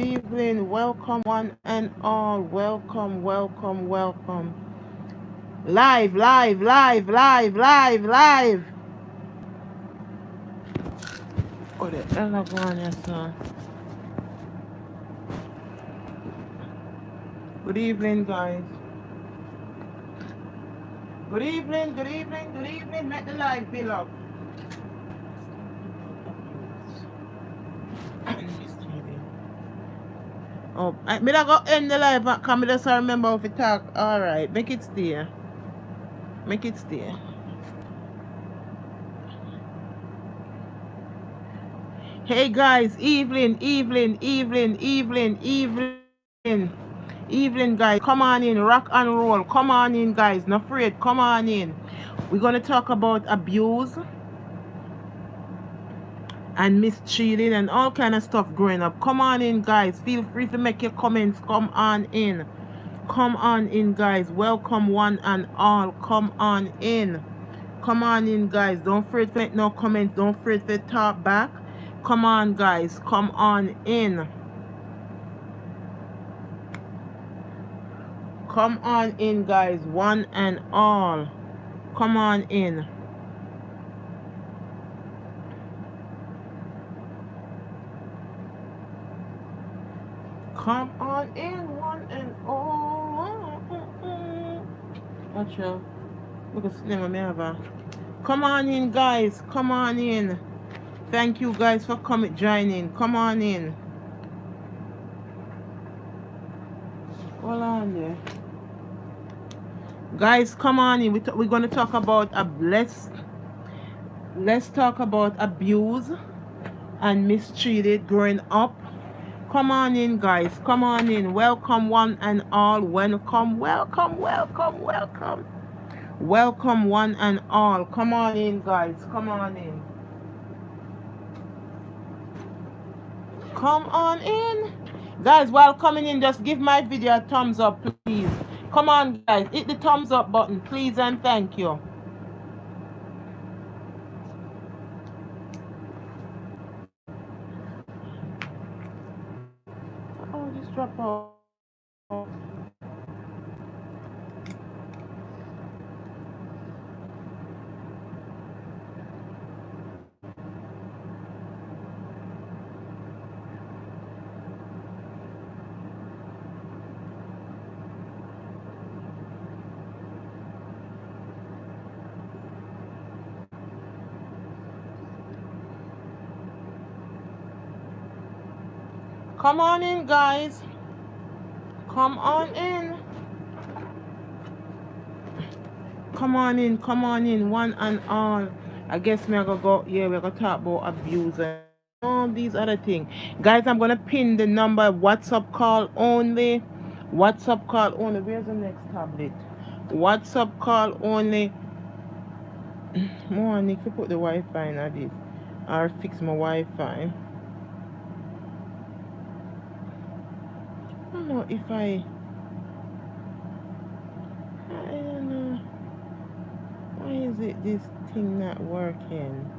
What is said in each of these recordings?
evening. Welcome, one and all. Welcome, welcome, welcome. Live, live, live, live, live, live. Oh, the hell are going on, son? Good evening, guys. Good evening, good evening, good evening. Make the live bill up. Oh, me not go end the live because me just remember how to talk. Alright, make it stay. Make it stay. Hey guys, evening, evening, evening, evening, evening. Evening, guys. Come on in, rock and roll. Come on in, guys. Not afraid. Come on in. We're gonna talk about abuse and mistreating and all kind of stuff growing up. Come on in, guys. Feel free to make your comments. Come on in. Come on in, guys. Welcome one and all. Come on in. Come on in, guys. Don't afraid to make no comments. Don't afraid to talk back. Come on, guys. Come on in. Come on in, guys. One and all. Come on in. Come on in, one and all. Watch out. Look at Slim, me have a. Come on in, guys. Come on in. Thank you, guys, for coming, joining. Come on in. Hold on there. Guys, come on in. We're going to talk about let's talk about abuse and mistreated growing up. Come on in, guys. Come on in. Welcome, one and all. Welcome, welcome, welcome, welcome. Welcome, one and all. Come on in, guys. Come on in. Come on in. Guys, while coming in, just give my video a thumbs up, please. Come on, guys. Hit the thumbs up button, please, and thank you. Oh, just drop off. Come on in, guys. Come on in. Come on in, one and all. I guess me I gonna go, yeah, we're gonna talk about abuse and all these other things. Guys, I'm gonna pin the number, WhatsApp call only. WhatsApp call only. Where's the next tablet? WhatsApp call only. More I need to put the Wi-Fi in this. Or fix my Wi-Fi. I don't know if I don't know. Why is it this thing not working?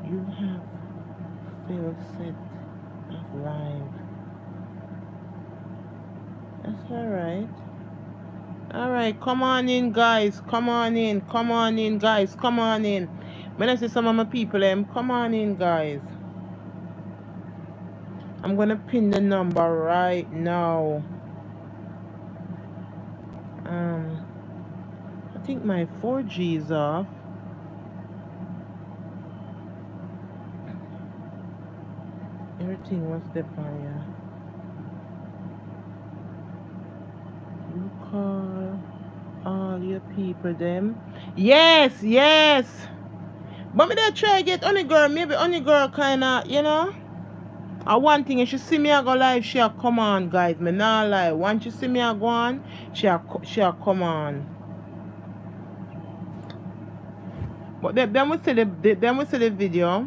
You have failed set of live. That's alright. Alright, come on in, guys. Come on in. Come on in, guys. Come on in. When I see some of my people, come on in, guys. I'm gonna pin the number right now. I think my 4G is off. Everything was the fire. You call all your people them. Yes, yes. But me they try get only girl, maybe only girl kinda, you know. One thing, if she see me I go live, she'll come on, guys. Me not lie. Once she see me I go on, she'll come on. But then we see the video.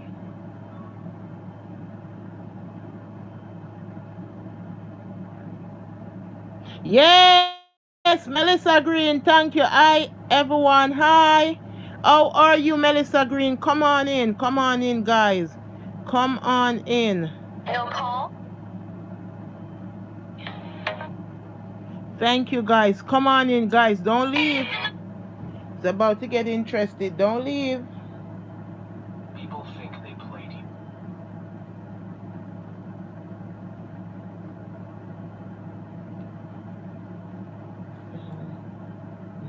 Yes, Yes, Melissa Green, thank you. Hi, everyone. Hi. How are you, Melissa Green? Come on in. Come on in, guys. Come on in. No call. Thank you, guys. Come on in, guys. Don't leave. It's about to get interested. Don't leave. People think they played you.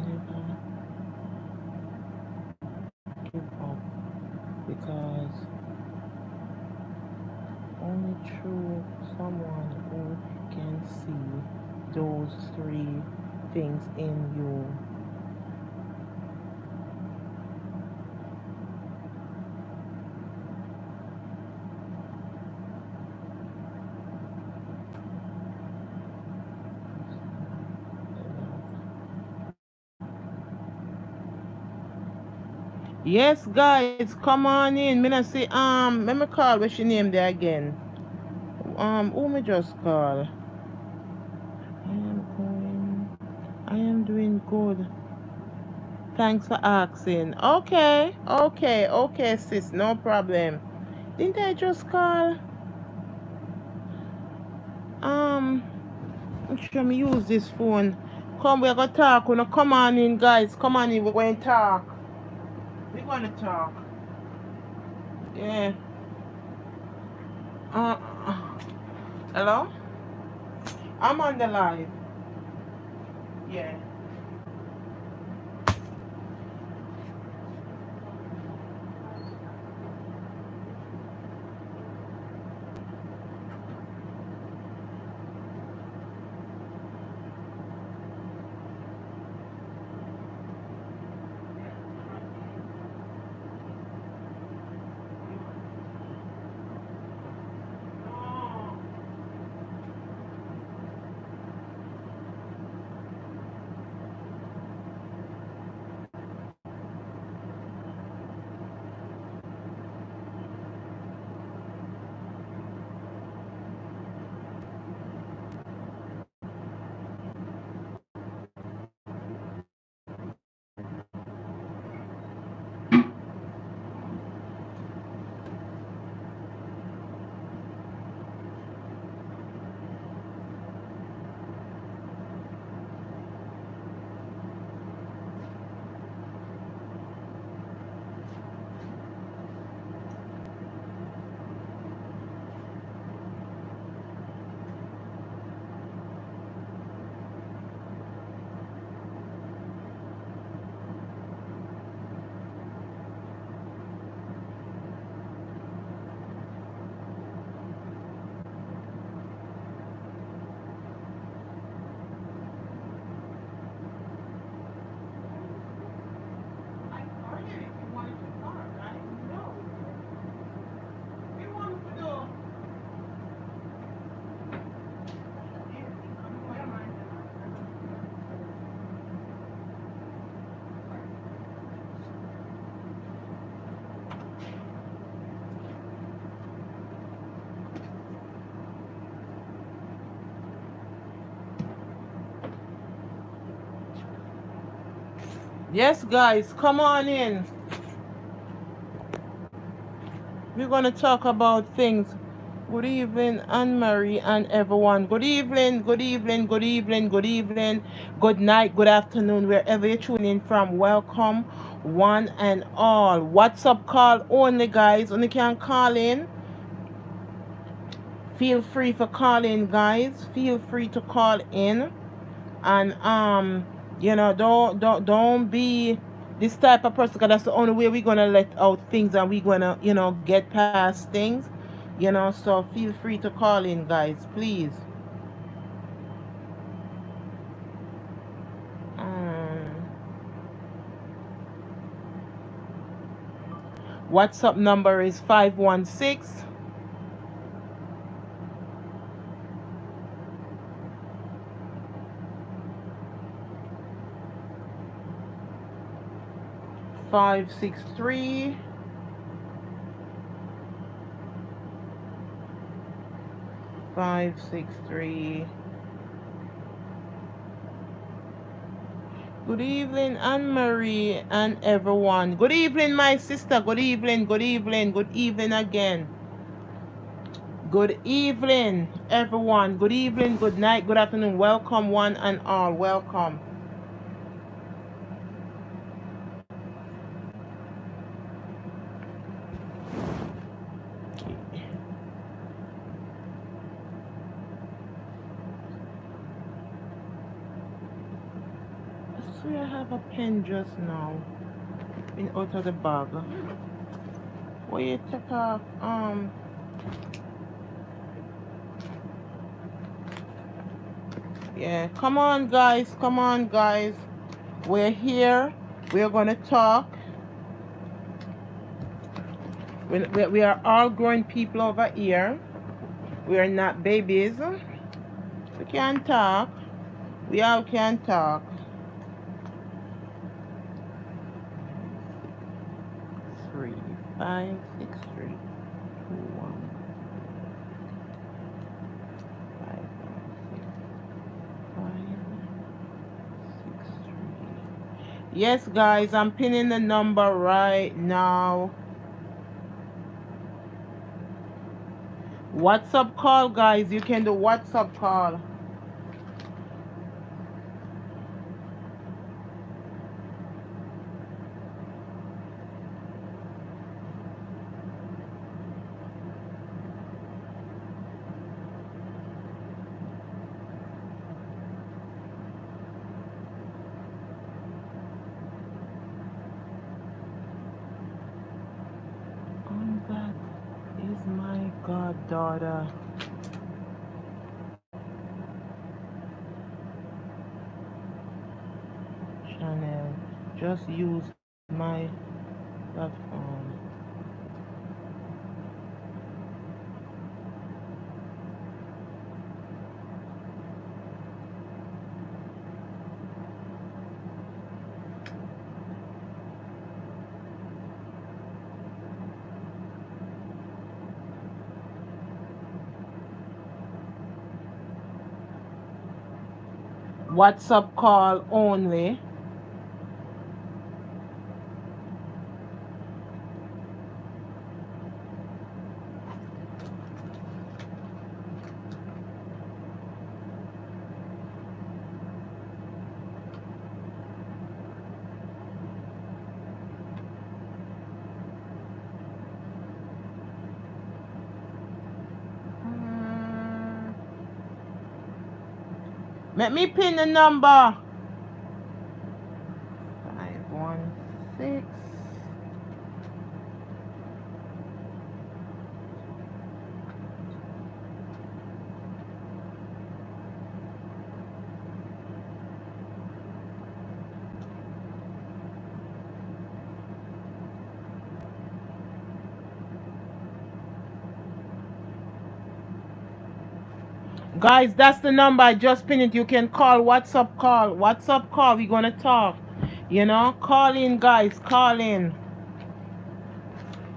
Never give up because only through someone who can see those three things in you. Yes, guys, come on in. Me not see let me call what's your name there again. Who me just call? I am doing good. Thanks for asking. Okay, okay, okay, sis, no problem. Didn't I just call? Um, I'm sure me use this phone. Come, we're gonna talk. We're gonna come on in, guys. Come on in. We're going to talk. We're gonna talk. Yeah. Uh, hello? I'm on the live. Yeah. Yes, guys, come on in. We're going to talk about things. Good evening, Anne Marie and everyone. Good evening, good evening, good evening, good evening, good night, good afternoon, wherever you're tuning in from. Welcome, one and all. WhatsApp call only, guys. Only can call in. Feel free for calling, guys. Feel free to call in. And don't be this type of person, because that's the only way we're gonna let out things and we're gonna get past things, so feel free to call in, guys, please. um WhatsApp number is 516 563 563 Good evening, Anne Marie and everyone. Good evening, my sister. Good evening, good evening, good evening again. Good evening, everyone. Good evening, good night, good afternoon. Welcome, one and all. Welcome. So I have a pen just now in out of the bag. Where you take off? Yeah. Come on, guys. Come on, guys. We're here. We're gonna talk. We are all grown people over here. We are not babies. We can talk. We all can talk. 3, 5, 6, 3, 2, 1, 5, 6, 5, 6, 3. Yes, guys, I'm pinning the number right now. WhatsApp call, guys. You can do WhatsApp call. That is my goddaughter. Chanel. Just use my platform. WhatsApp call only. Let me pin the number. 516. Guys, that's the number. I just pinned it. You can call. WhatsApp call. WhatsApp call. We're gonna talk. You know, call in, guys. Call in.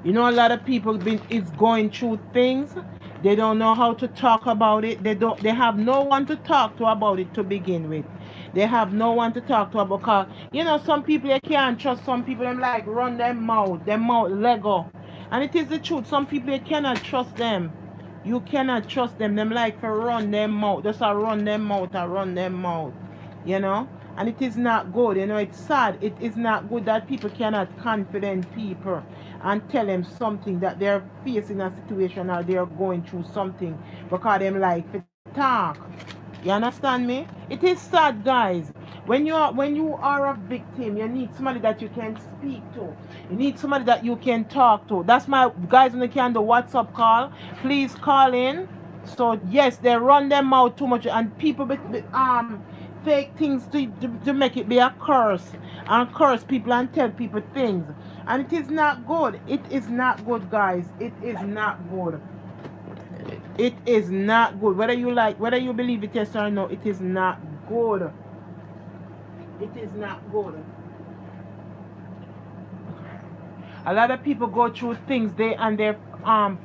You know, a lot of people is going through things. They don't know how to talk about it. They have no one to talk to about it to begin with. They have no one to talk to about, because you know, some people you can't trust. Some people them like run their mouth Lego. And it is the truth. Some people you cannot trust them. You cannot trust them. Them like for run their mouth. Just a run their mouth, a run their mouth. You know? And it is not good. You know, it's sad. It is not good that people cannot confident people and tell them something that they're facing a situation or they're going through something because them like to talk. You understand me? It is sad, guys. When you are a victim, you need somebody that you can speak to. You need somebody that you can talk to. That's my guys when they can do WhatsApp call. Please call in. So yes, they run them out too much, and people fake things to make it be a curse and curse people and tell people things, and it is not good. It is not good, guys. It is not good. It is not good. Whether you believe it yes or no, it is not good. It is not good. A lot of people go through things, they and their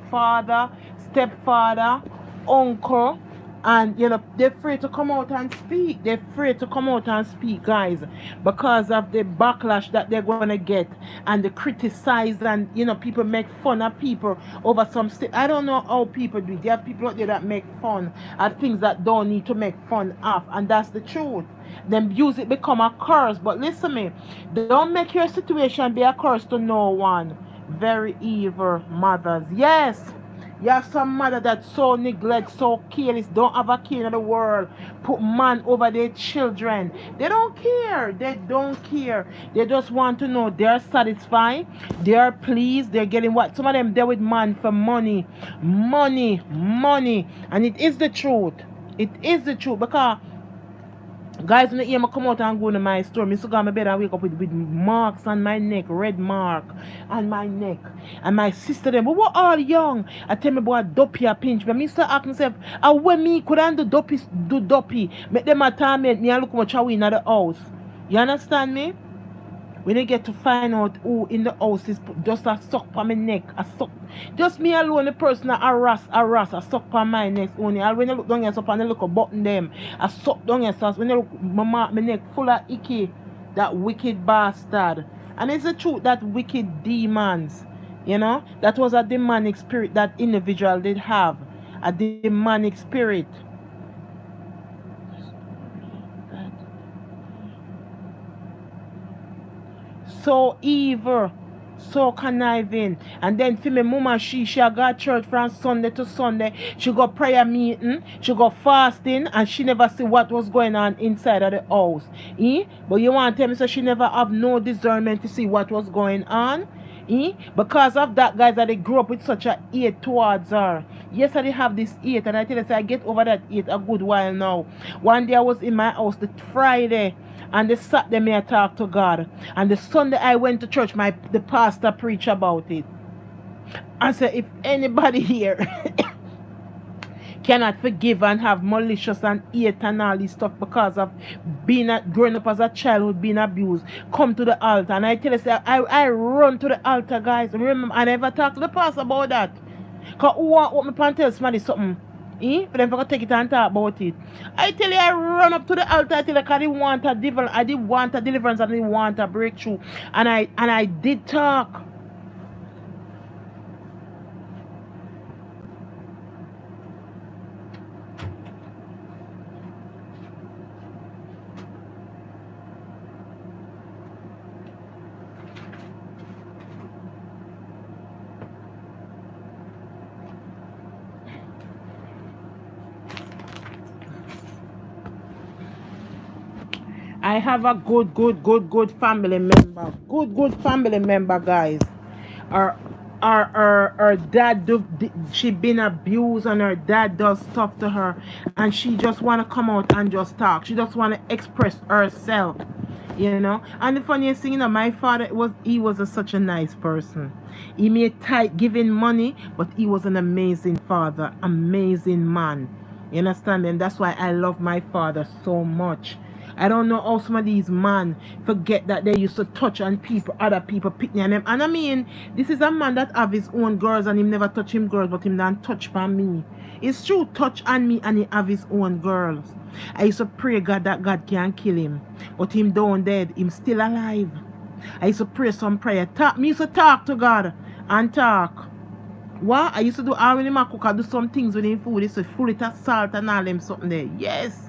father, stepfather, uncle, And they're afraid to come out and speak. They're afraid to come out and speak, guys, because of the backlash that they're gonna get, and the criticize, and people make fun of people over I don't know how people do it. There are people out there that make fun at things that don't need to make fun of, and that's the truth. Then use it become a curse. But listen me, don't make your situation be a curse to no one. Very evil mothers. Yes. You have some mother that's so neglect, so careless, don't have a care in the world, put man over their children. They don't care. They don't care. They just want to know they're satisfied, they're pleased, they're getting what. Some of them they're with man for money. Money, money. And it is the truth. It is the truth. Because guys, when you hear me come out and go to my store, I still go to my bed and wake up with marks on my neck, red mark on my neck. And my sister them, but we're all young. I tell me boy, dopey a pinch me. I start asking myself, when me could I do dopey? Make them a torment me and look much away in the house. You understand me? When you get to find out who in the house is just a suck on my neck, a suck. Just me alone, the person a harass, a suck on my neck only. And when you look down here, so and you look a button them, a suck down here, so when you look, my neck full of icky, that wicked bastard. And it's the truth that wicked demons, that was a demonic spirit that individual did have, a demonic spirit. So evil, so conniving. And then for me mama, she got church from Sunday to Sunday. She got prayer meeting, she got fasting, and she never see what was going on inside of the house. But you want to tell me so she never have no discernment to see what was going on? Because of that, guys, that they grew up with such a hate towards her. Yes, I did have this hate, and I tell you, I get over that hate a good while now. One day I was in my house, the Friday, and the Saturday me I talk to God, and the Sunday I went to church. The pastor preached about it. I said, if anybody here cannot forgive and have malicious and hate and all this stuff because of growing up as a child, being abused, come to the altar. And I tell you, I run to the altar, guys. Remember, I never talk to the pastor about that. Because who want to open my and tell somebody something? For them to take it and talk about it. I tell you, I run up to the altar. I tell you, because I didn't want a deliverance. I didn't want a deliverance. I didn't want a breakthrough. And I did talk. I have a good family member. Good family member, guys. Her dad she been abused, and her dad does stuff to her, and she just wanna come out and just talk. She just wanna express herself. And the funniest thing, my father was such a nice person. He made tight giving money, but he was an amazing father, amazing man. You understand? And that's why I love my father so much. I don't know how some of these men forget that they used to touch on other people picking on them. And I mean, this is a man that have his own girls, and him never touch him girls, but him don't touch on me. It's true, touch on me, and he have his own girls. I used to pray God that God can kill him, but him down dead, him still alive. I used to pray some prayer. Me used to talk to God and talk. What? I used to do all when him a cook, I do some things with him food. He used to full it of salt and all them something there. Yes.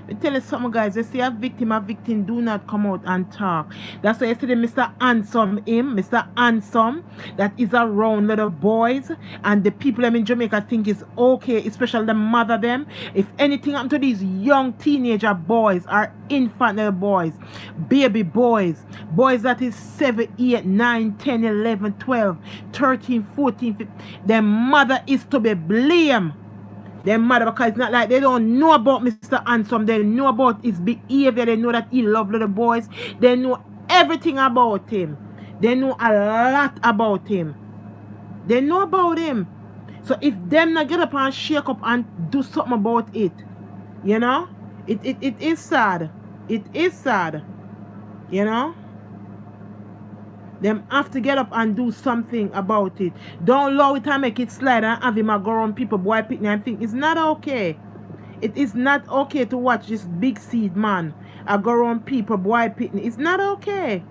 I tell you something, guys. You see a victim do not come out and talk. That's why yesterday Mr. Mr. Handsome, that is around little boys, and the people them in Jamaica think is okay, especially the mother them. If anything happened to these young teenager boys or infant little boys, baby boys that is 7, 8, 9, 10, 11, 12, 13, 14, 15, their mother is to be blamed. They're mad because it's not like they don't know about Mr. Handsome. They know about his behavior. They know that he loves little boys. They know everything about him. They know a lot about him. They know about him. So if them not get up and shake up and do something about it, it is sad. It is sad. Them have to get up and do something about it. Don't allow it and make it slide and have him go around people, boy picnic and think it's not okay. It is not okay to watch this big seed man go around people boy pitney. It's not okay.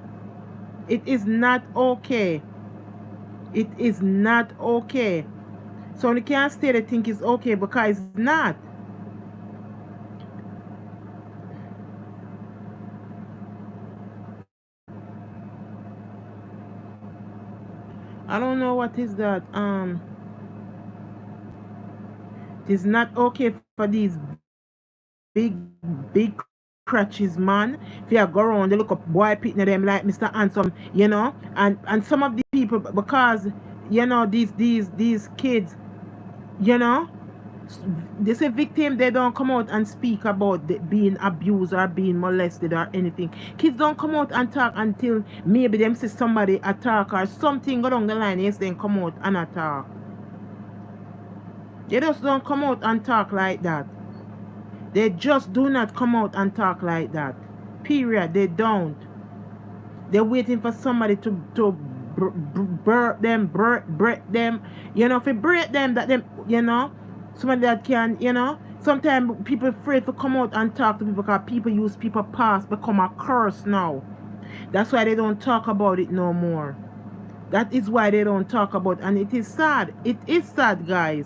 It is not okay. It is not okay. So you can't stay they think it's okay because it's not. I don't know what is that. It is not okay for these big, big crutches, man. If you go around, they look up boy pitting them like Mr. Handsome, and some of the people because these kids, you know, they say victim, they don't come out and speak about being abused or being molested or anything. Kids don't come out and talk until maybe them see somebody attack or something go down the line. Yes, then come out and attack. They just don't come out and talk like that. They just do not come out and talk like that. Period. They don't. They're waiting for somebody to break them. If you break them, that them, somebody that can, sometimes people afraid to come out and talk to people because people use people past become a curse now. That's why they don't talk about it no more. That is why they don't talk about it. And it is sad. It is sad, guys.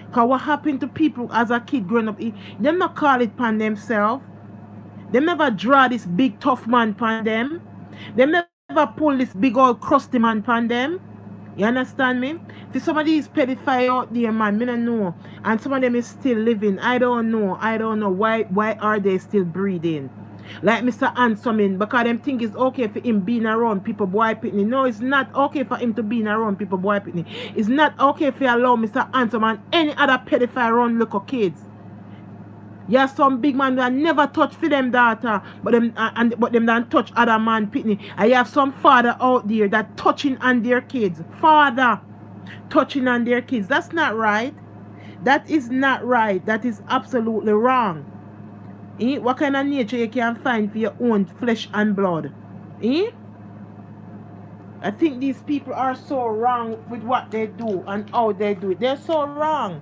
Because what happened to people as a kid growing up, them not call it pan themselves. They never draw this big tough man pan them. They never pull this big old crusty man pan them. You understand me? If some of these pedophile out there, man, me don't know. And some of them is still living. I don't know. Why are they still breathing? Like Mr. Handsome, because them think it's okay for him being around people boy pitney. No, it's not okay for him to be around people boy pitney. It's not okay if you allow Mr. Handsome and any other pedophile around little kids. Yeah, some big man that never touch for them daughter, but them don't touch other man pitney. And you have some father out there that touching on their kids. Father touching on their kids. That's not right. That is not right. That is absolutely wrong. What kind of nature you can find for your own flesh and blood? I think these people are so wrong with what they do and how they do it. They're so wrong.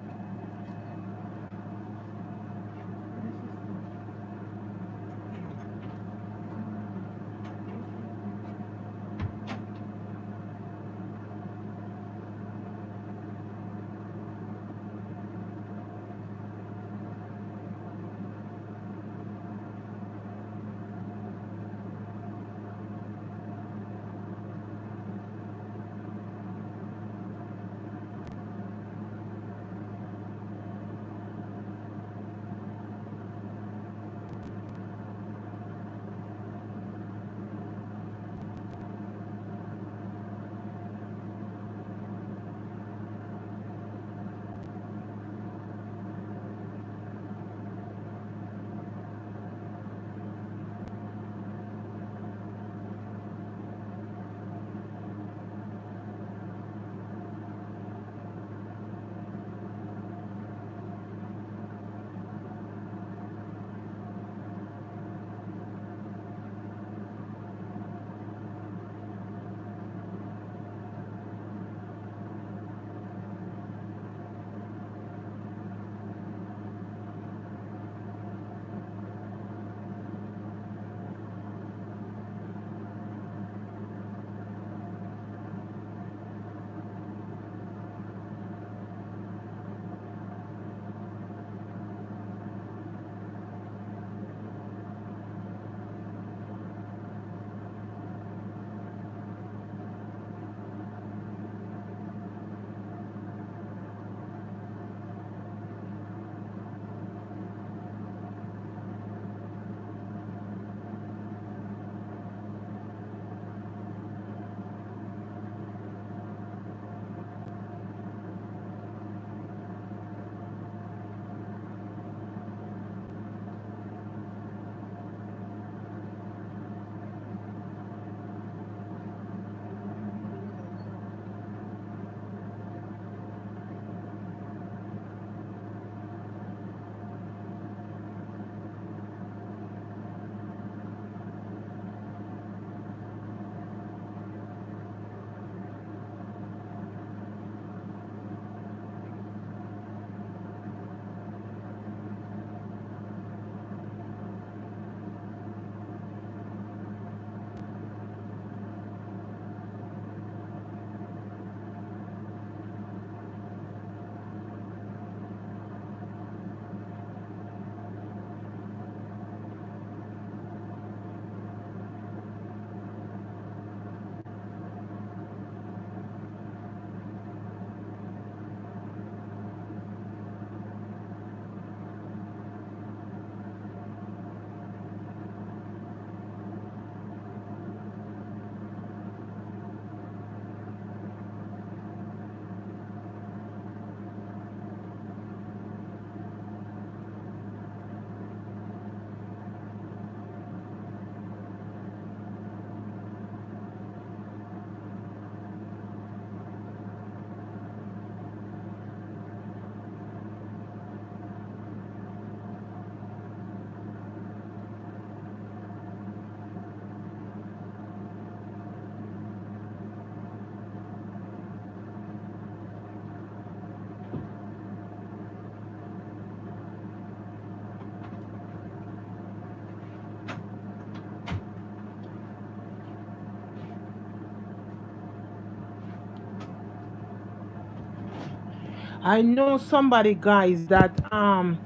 I know somebody, guys, that her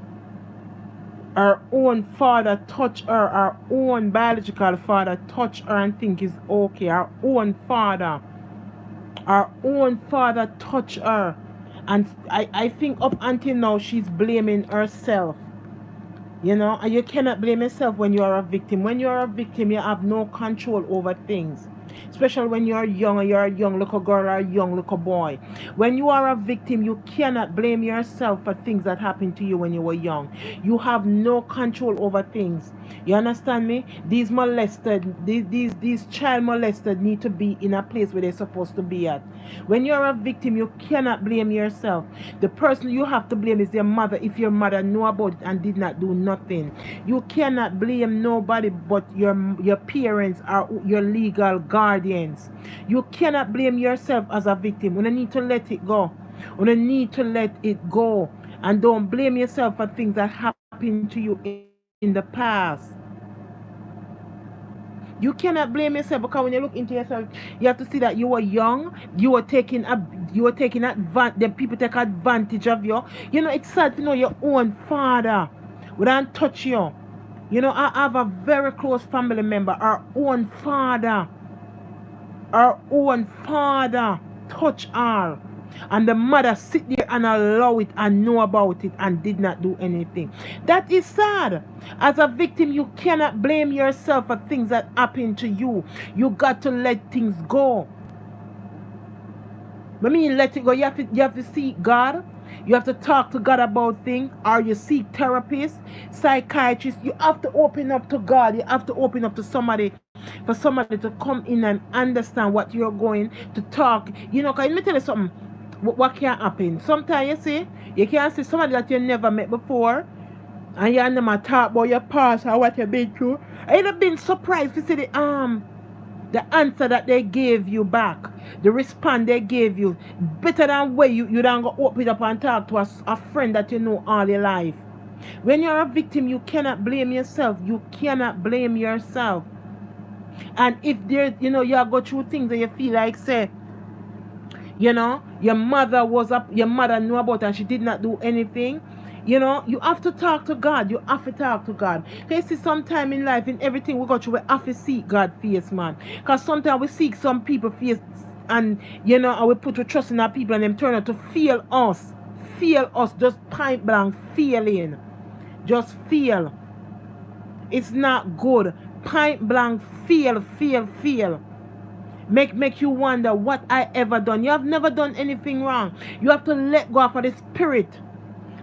own father touch her, her own biological father touch her and think is okay. Her own father touch her. And I think up until now she's blaming herself. You know, and you cannot blame yourself when you are a victim. When you are a victim, you have no control over things. Especially when you're young and you're a young little girl or a young little boy. When you are a victim, you cannot blame yourself for things that happened to you when you were young. You have no control over things. You understand me? These child molested need to be in a place where they're supposed to be at. When you're a victim, you cannot blame yourself. The person you have to blame is your mother if your mother knew about it and did not do nothing. You cannot blame nobody but your parents or your legal guardians. You cannot blame yourself as a victim. You need to let it go. You need to let it go. And don't blame yourself for things that happened to you in the past. You cannot blame yourself because when you look into yourself, you have to see that you were young, you were taking advantage. The people take advantage of you. You know, it's sad to know your own father wouldn't touch you. You know, I have a very close family member. Our own father touch her. And the mother sit there and allow it and know about it and did not do anything. That is sad. As a victim, you cannot blame yourself for things that happen to you. You got to let things go. I mean, let it go. You have to seek God. You have to talk to God about things, or you seek therapists, psychiatrists. You have to open up to God. You have to open up to somebody, for somebody to come in and understand what you're going to talk. You know, because let me tell you something. What can happen? Sometimes you can see somebody that you never met before, and you never talk about your past or what you've been through. And you've been surprised to see the answer that they gave you back, the response they gave you, better than where you don't go open up and talk to a friend that you know all your life. When you're a victim, you cannot blame yourself. You cannot blame yourself. And if there, you know, you go through things that you feel like, say, you know, your mother knew about it and she did not do anything. You know, you have to talk to God. You have to talk to God. Because see, sometime in life, in everything we go through, we have to seek God face, man. Because sometimes we seek some people face, and, you know, and we put our trust in our people and them turn out to fail us. Fail us, just point blank failing. Just fail. It's not good. Point blank fail. Make you wonder what I ever done. You have never done anything wrong. You have to let go of the spirit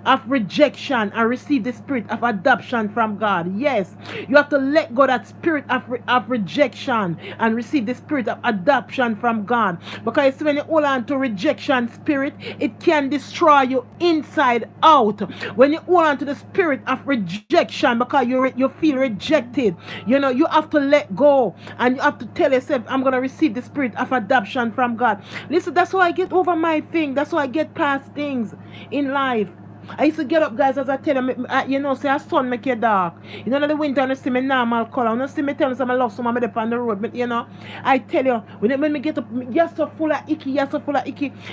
of rejection and receive the spirit of adoption from God. Yes, you have to let go that spirit of rejection and receive the spirit of adoption from God. Because when you hold on to rejection spirit, it can destroy you inside out. When you hold on to the spirit of rejection because you feel rejected, you know, you have to let go and you have to tell yourself, I'm going to receive the spirit of adoption from God. Listen, that's how I get over my thing. That's how I get past things in life. I used to get up, guys, as I tell them, you know, say a sun make you dark. You know, in the winter, you see me normal color. You know, see me tell them I love someone up on the road. But, you know, I tell you, when me get up, you're so full of icky.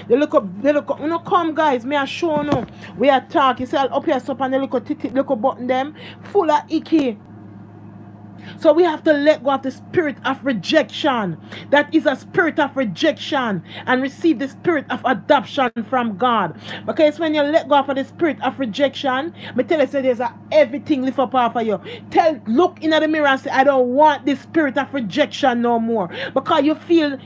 They look up. You know, come, guys, me I show you. We are talking. You see, up here, up and they look up button them, full of icky. So we have to let go of the spirit of rejection. That is a spirit of rejection, and receive the spirit of adoption from God. Because when you let go of the spirit of rejection, me tell you, say there's everything lift up off of you. Look in the mirror and say, I don't want this spirit of rejection no more. Because you feel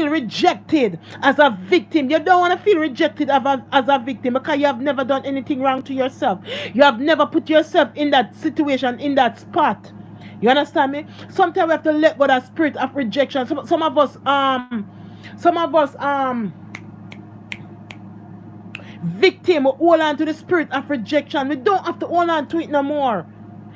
rejected as a victim. You don't want to feel rejected as a victim because you have never done anything wrong to yourself. You have never put yourself in that situation, in that spot. You understand me? Sometimes we have to let go of that spirit of rejection. Some of us victim, we hold on to the spirit of rejection. We don't have to hold on to it no more.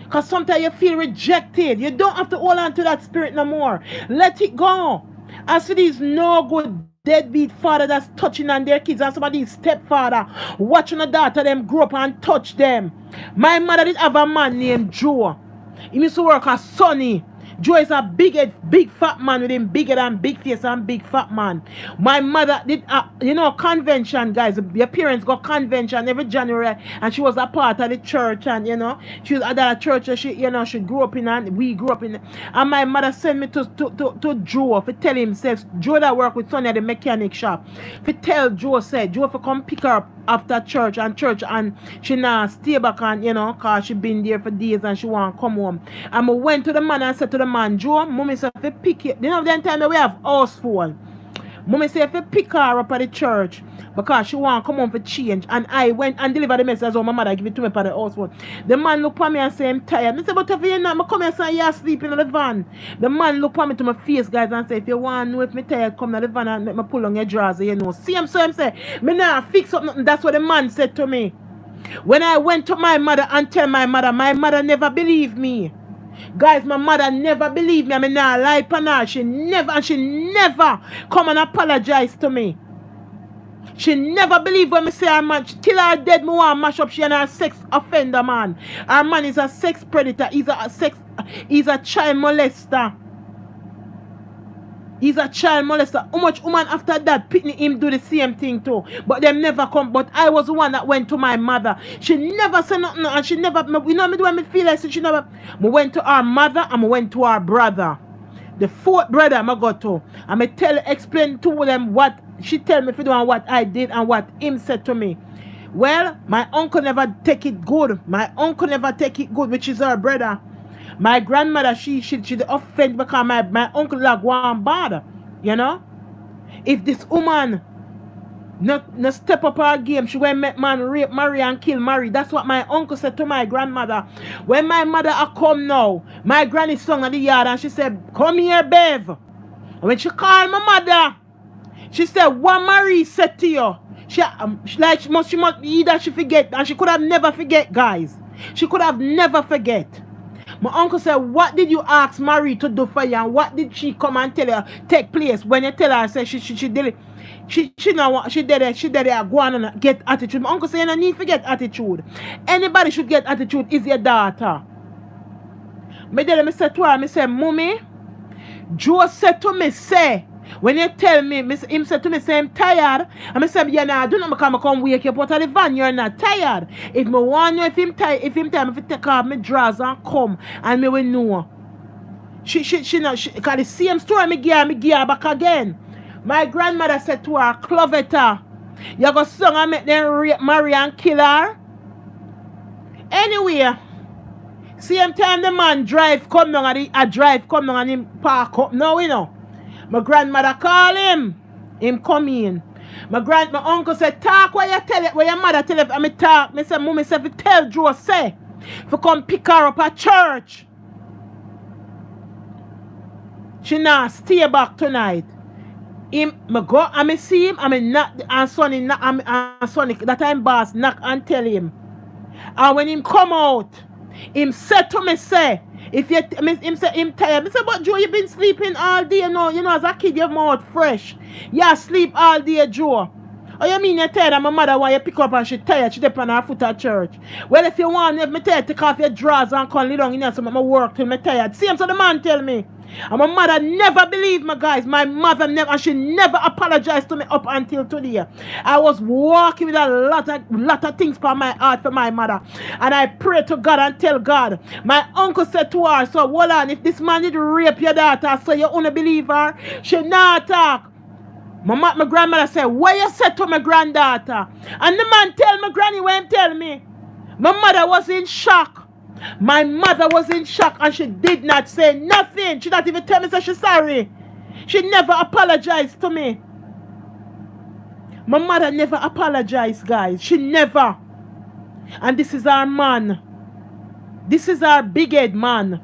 Because sometimes you feel rejected. You don't have to hold on to that spirit no more. Let it go. As for these no good deadbeat father that's touching on their kids, and somebody's stepfather watching a daughter them grow up and touch them. My mother did have a man named Joe. He used to work as Sonny. Joe is a big head, big fat man with him bigger than big face and big fat man. My mother did convention, guys. Your parents got convention every January, and she was a part of the church, and she was at that church that she grew up in, and we grew up in. And my mother sent me to Joe to tell him, says Joe that work with Sonny at the mechanic shop. To tell Joe, said Joe to come pick her up after church, and she now stay back, and cause she been there for days and she want to come home. And I went to the man and said to the man, Joe, mommy said if you pick it, then time we have house phone. Mommy said if you pick her up at the church because she want to come home for change. And I went and delivered the message, so my mother give it to me for the house phone. The man look at me and say I'm tired. I said, but if you're not, I come here and say you're sleeping in the van. The man look at me to my face, guys, and say, if you want to know if me tired, come to the van and let me pull on your drawers, See him, so him say, me nah fix up nothing. That's what the man said to me. When I went to my mother and tell my mother never believed me. Guys, my mother never believed me. I mean, nah lie for her. She never come and apologize to me. She never believed when me say her man. Till her dead, me want mash up she and her sex offender, man. Her man is a sex predator. He's a child molester. He's a child molester. How much woman after that pitney him do the same thing too? But them never come. But I was the one that went to my mother. She never said nothing, and she never, me do when me feel like she never. I went to our mother and I went to our brother. The fourth brother I go to. And I explain to them what she tell me to do and what I did and what him said to me. Well, my uncle never take it good. Which is her brother. My grandmother, she offend because my uncle like one bad, If this woman not step up her game, she went make man rape, marry and kill Mary. That's what my uncle said to my grandmother. When my mother come now, my granny sung at the yard and she said, come here, Bev. And when she called my mother, she said, what Marie said to you? She must either she forget, and she could have never forget, guys. She could have never forget. My uncle said, what did you ask Marie to do for you? And what did she come and tell her take place? When you tell her, say she did it. She did it, go on and get attitude. My uncle said, you don't need to get attitude. Anybody should get attitude is your daughter. Me said to her, say, Mommy, Joe said to me, say, when you tell me, him said to me, say, I'm tired. And I said, yeah, nah, do not come wake you up out of the van. You're not tired. If me want you, if him tired, if I take off my drawers and come, and me will know. She because the same story me give her back again. My grandmother said to her, Clovetta, you go song and make them rape, marry and kill her. Anyway, same time the man drive come down and him park up now, My grandmother call him come in. My uncle said, talk what you tell it, what your mother tell it, and me talk. Me say, Mommy say, if tell Joe say, if you come pick her up at church. She not stay back tonight. Me go and me see him, and me knock, and Sonny, that time boss knock and tell him. And when him come out, him said to me, say, if you, him say, him tired. I say, but Joe, you been sleeping all day, as a kid, your mouth fresh. You sleep all day, Joe. Oh, you mean you're tired and my mother want you pick up and she tired, she dip on her foot at church. Well, if you want, if me tired, take off your drawers and come lay down in here so I work till me tired. Same so the man tell me. And my mother never believed me, guys. My mother never, and she never apologized to me up until today. I was walking with a lot of things for my heart for my mother. And I pray to God and tell God. My uncle said to her, so hold on, if this man did rape your daughter, so you only believe her, she not talk. My grandmother said, what you said to my granddaughter? And the man tell my granny what him tell me. My mother was in shock. My mother was in shock and she did not say nothing. She not even tell me say she's sorry. She never apologized to me. My mother never apologized, guys. She never. And this is our man. This is our big head man.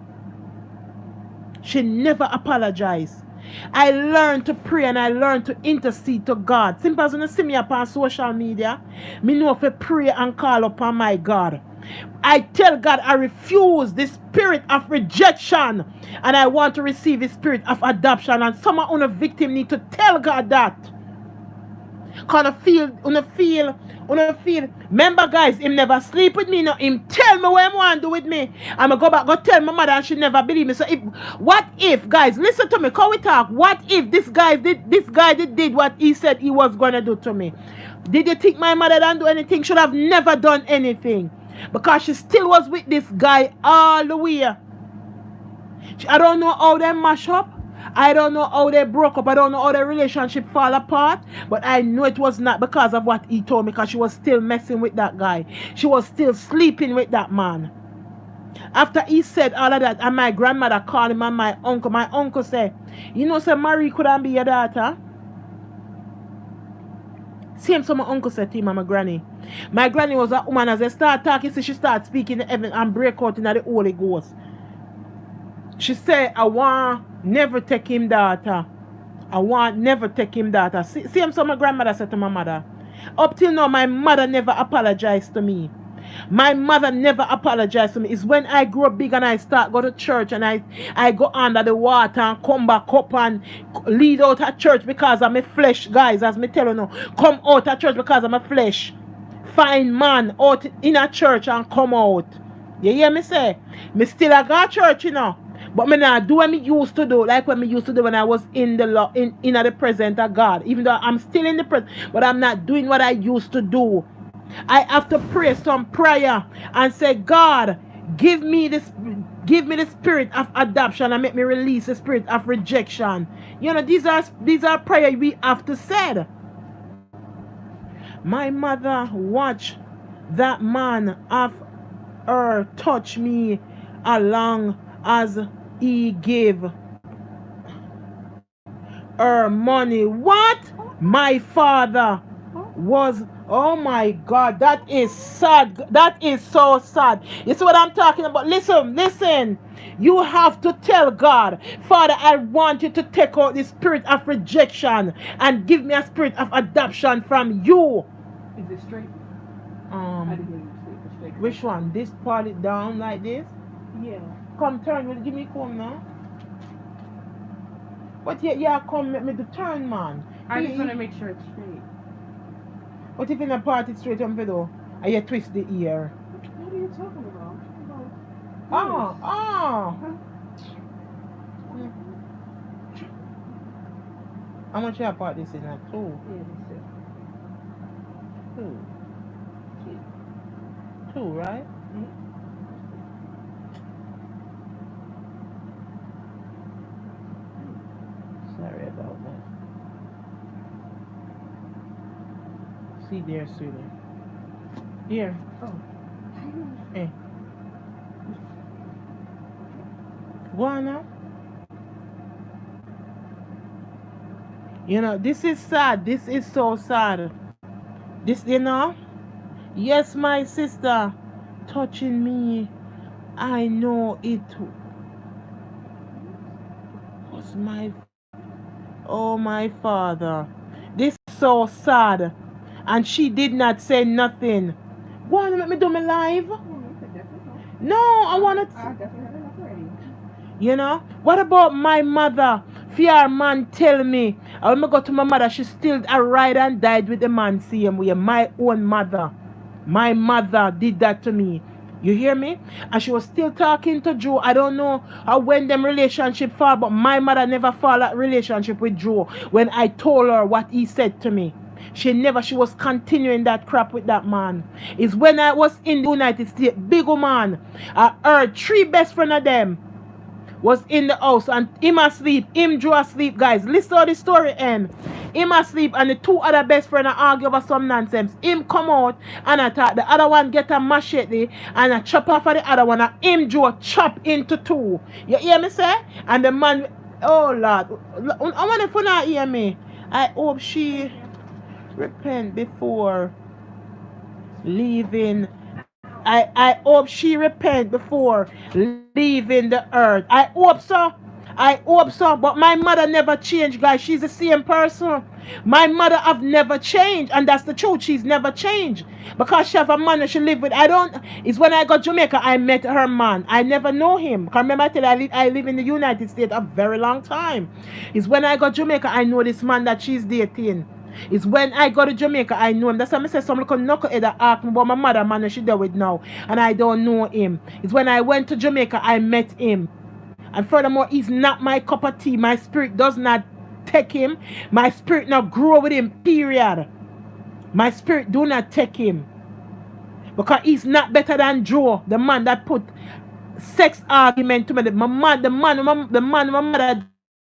She never apologized. I learned to pray and I learned to intercede to God. Simple as when you see me upon social media, me know if I pray and call upon my God. I tell God I refuse the spirit of rejection and I want to receive the spirit of adoption. And some of the victim need to tell God that. Feel. Remember, guys, him never sleep with me. No, him tell me what him want to do with me. I'ma go back, go tell my mother, and she never believe me. So what if, guys, listen to me, can we talk? What if this guy did what he said he was gonna do to me? Did you think my mother didn't do anything? Should have never done anything. Because she still was with this guy all the way. I don't know how they mash up. I don't know how they broke up. I don't know how their relationship fall apart. But I know it was not because of what he told me, because she was still messing with that guy. She was still sleeping with that man. After he said all of that, and my grandmother called him and my uncle said, you know, say Marie couldn't be your daughter. Same so my uncle said to him and my granny. My granny was a woman. As they start talking, so she start speaking in heaven and break out in the Holy Ghost. She said, I want never take him daughter. I want never take him daughter. Same so my grandmother said to my mother. Up till now, my mother never apologized to me. My mother never apologized to me. It's when I grew up big and I start go to church and I go under the water and come back up and lead out of church because of my flesh, guys, as me tell you now. Come out of church because of my flesh. Find man out in a church and come out. You hear me say? Me still a go to church, you know. But me not do what me used to do, like what me used to do when I was in the law, in the presence of God. Even though I'm still in the presence, but I'm not doing what I used to do. I have to pray some prayer and say, God, give me the spirit of adoption and make me release the spirit of rejection. You know, these are prayers we have to say. My mother watched that man of her touch me along as he gave her money. What? My father was, oh my God, that is sad. That is so sad. You see what I'm talking about? Listen. You have to tell God, Father, I want you to take out the spirit of rejection and give me a spirit of adoption from you. Is it straight? I didn't hear you straight. Which one? This part it down like this? Yeah. Come turn, will you give me comb now? But yeah, come make me the turn, man. I just want to make sure it's straight. What if in a part it's straight on video and you twist the ear? What are you talking about? Oh. How much you part this in that? 2. Yeah, that's it. 2, right? Sorry about that. See there, sweetie. Here. Oh. Hey. Go on now. You know, this is sad. This is so sad. This, you know? Yes, my sister. Touching me. I know it was my father. This is so sad. And she did not say nothing. Go on, let me do my live. No, I want to. I definitely have enough already. You know? What about my mother? Fear man tell me. I when I go to my mother, she still a ride and died with the man same way. My own mother. My mother did that to me. You hear me? And she was still talking to Joe. I don't know how when them relationship fall, but my mother never fall that relationship with Joe when I told her what he said to me. She was continuing that crap with that man. It's when I was in the United States, big old man. I heard 3 best friend of them was in the house and him asleep, him Joe asleep, guys. Listen how the story end. Him asleep and the 2 other best friend argue over some nonsense. Him come out and attack. The other one get a machete and I chop off of the other one and him Joe chop into 2. You hear me say? And the man, oh Lord. I want if you not hear me. I hope she repent before leaving. I hope she repent before leaving the earth. I hope so. But my mother never changed, guys. She's the same person. My mother have never changed. And that's the truth. She's never changed. Because she have a man that she live with. It's when I got Jamaica, I met her man. I never know him. Because remember I tell you, I live in the United States a very long time. It's when I got Jamaica, I know this man that she's dating. It's when I go to Jamaica, I know him. That's why I say some little knucklehead that ask me about my mother, man, and she there with now. And I don't know him. It's when I went to Jamaica, I met him. And furthermore, he's not my cup of tea. My spirit does not take him. My spirit not grow with him, period. My spirit do not take him. Because he's not better than Joe, the man that put sex argument to me. The man my mother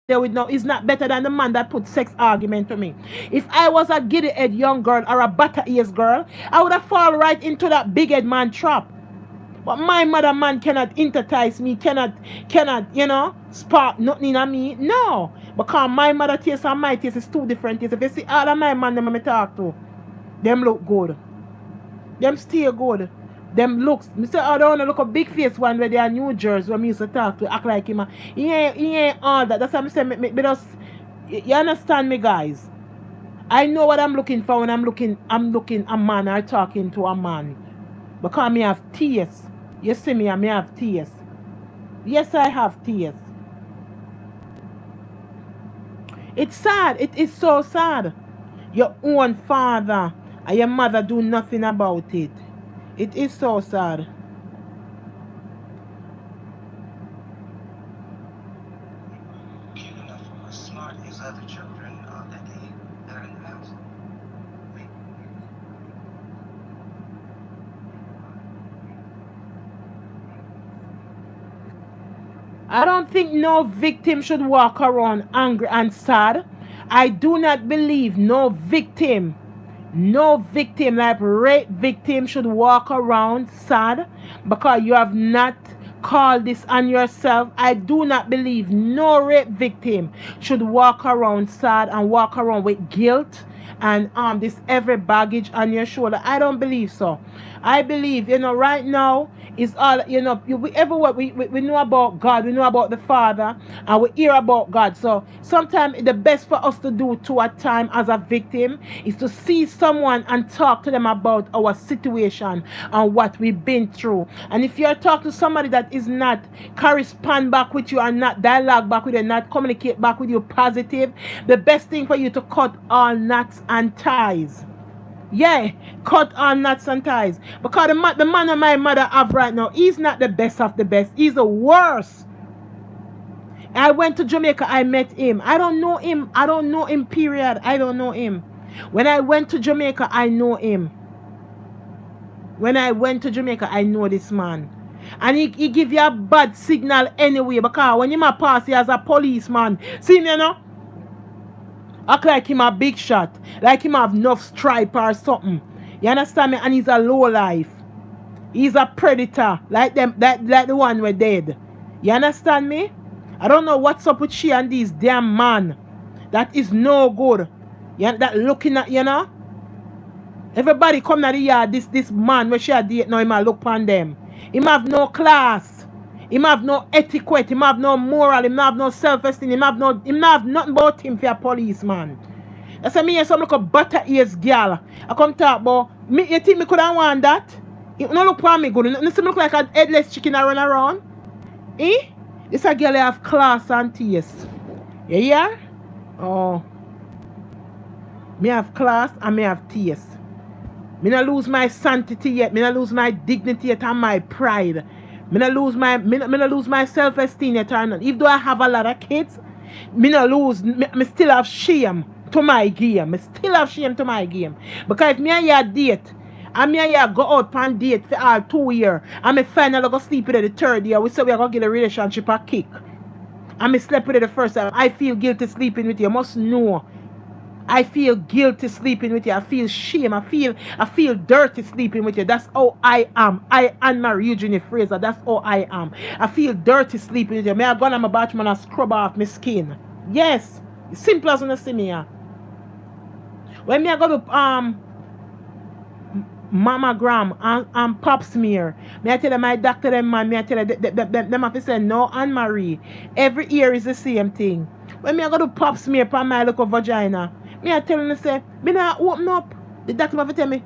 there with now is not better than the man that put sex argument to me. If I was a giddy head young girl or a butter ears girl, I would have fallen right into that big head man trap. But my mother man cannot entice me, cannot, spark nothing in me. No. Because my mother taste and my taste is two different tastes. If you see all of my man them I talk to, them look good. Them stay good. Them looks. Mr. I don't want to look a big face one where they are New Jersey when we used to talk to act like him. He ain't all that. That's what I'm saying. Me just, you understand me, guys? I know what I'm looking for when I'm looking a man or talking to a man. Because me have tears. You see me, I have tears. Yes, I have tears. It's sad. It is so sad. Your own father and your mother do nothing about it. It is so sad. Cute enough or as smart as other children that are in the house. I don't think no victim should walk around angry and sad. I do not believe no victim like rape victim should walk around sad because you have not called this on yourself. I do not believe no rape victim should walk around sad and walk around with guilt and this every baggage on your shoulder. I don't believe so. I believe, right now is all, we everywhere we know about God, we know about the Father, and we hear about God. So sometimes the best for us to do to a time as a victim is to see someone and talk to them about our situation and what we've been through. And if you're talking to somebody that is not correspond back with you and not dialogue back with you, not communicate back with you positive, the best thing for you to cut all knots and ties. Yeah, cut all knots and ties. Because the man that my mother have right now, he's not the best of the best. He's the worst. I went to Jamaica, I met him. I don't know him, period. I don't know him. When I went to Jamaica, I know him. When I went to Jamaica, I know this man. And he give you a bad signal anyway. Because when you pass, he as a policeman. See me, act like him a big shot. Like him have enough stripe or something. You understand me? And he's a low life. He's a predator. Like them, like the one we're dead. You understand me? I don't know what's up with she and this damn man. That is no good. That looking at, Everybody come to the yard, this man where she a date now, he might look upon them. He have no class. He have no etiquette. He have no moral. He have no self-esteem. He have nothing about him for a policeman. That's why me and some little butter ears girl. I come talk about me. You think me could have want that? You don't look for me good. You see me look like a headless chicken I run around. This a girl have class and taste. You hear? Oh. Me have class and me have taste. Me not lose my sanctity yet. Me not lose my dignity yet and my pride. Me not lose my self-esteem yet or not. Even though I have a lot of kids, me still have shame to my game. Me still have shame to my game. Because if me and you date, and me and you go out and date for all 2 years, and me finally go sleep with her the 3rd year, we say we are going to get a relationship a kick. And me slept with her the first time. I feel guilty sleeping with you. You must know. I feel guilty sleeping with you. I feel shame. I feel dirty sleeping with you. That's how I am. I am Marie Eugenie Fraser. That's how I am. I feel dirty sleeping with you. May I go on my bathroom and I scrub off my skin. Yes. It's simple as when you see me here. When me I go to mammogram and pap smear, me I tell them my doctor them man, me I tell them have to say no, Anne Marie. Every year is the same thing. When me I go to pap smear upon my little vagina, me I tell them say, me not open up. The doctor have to tell me,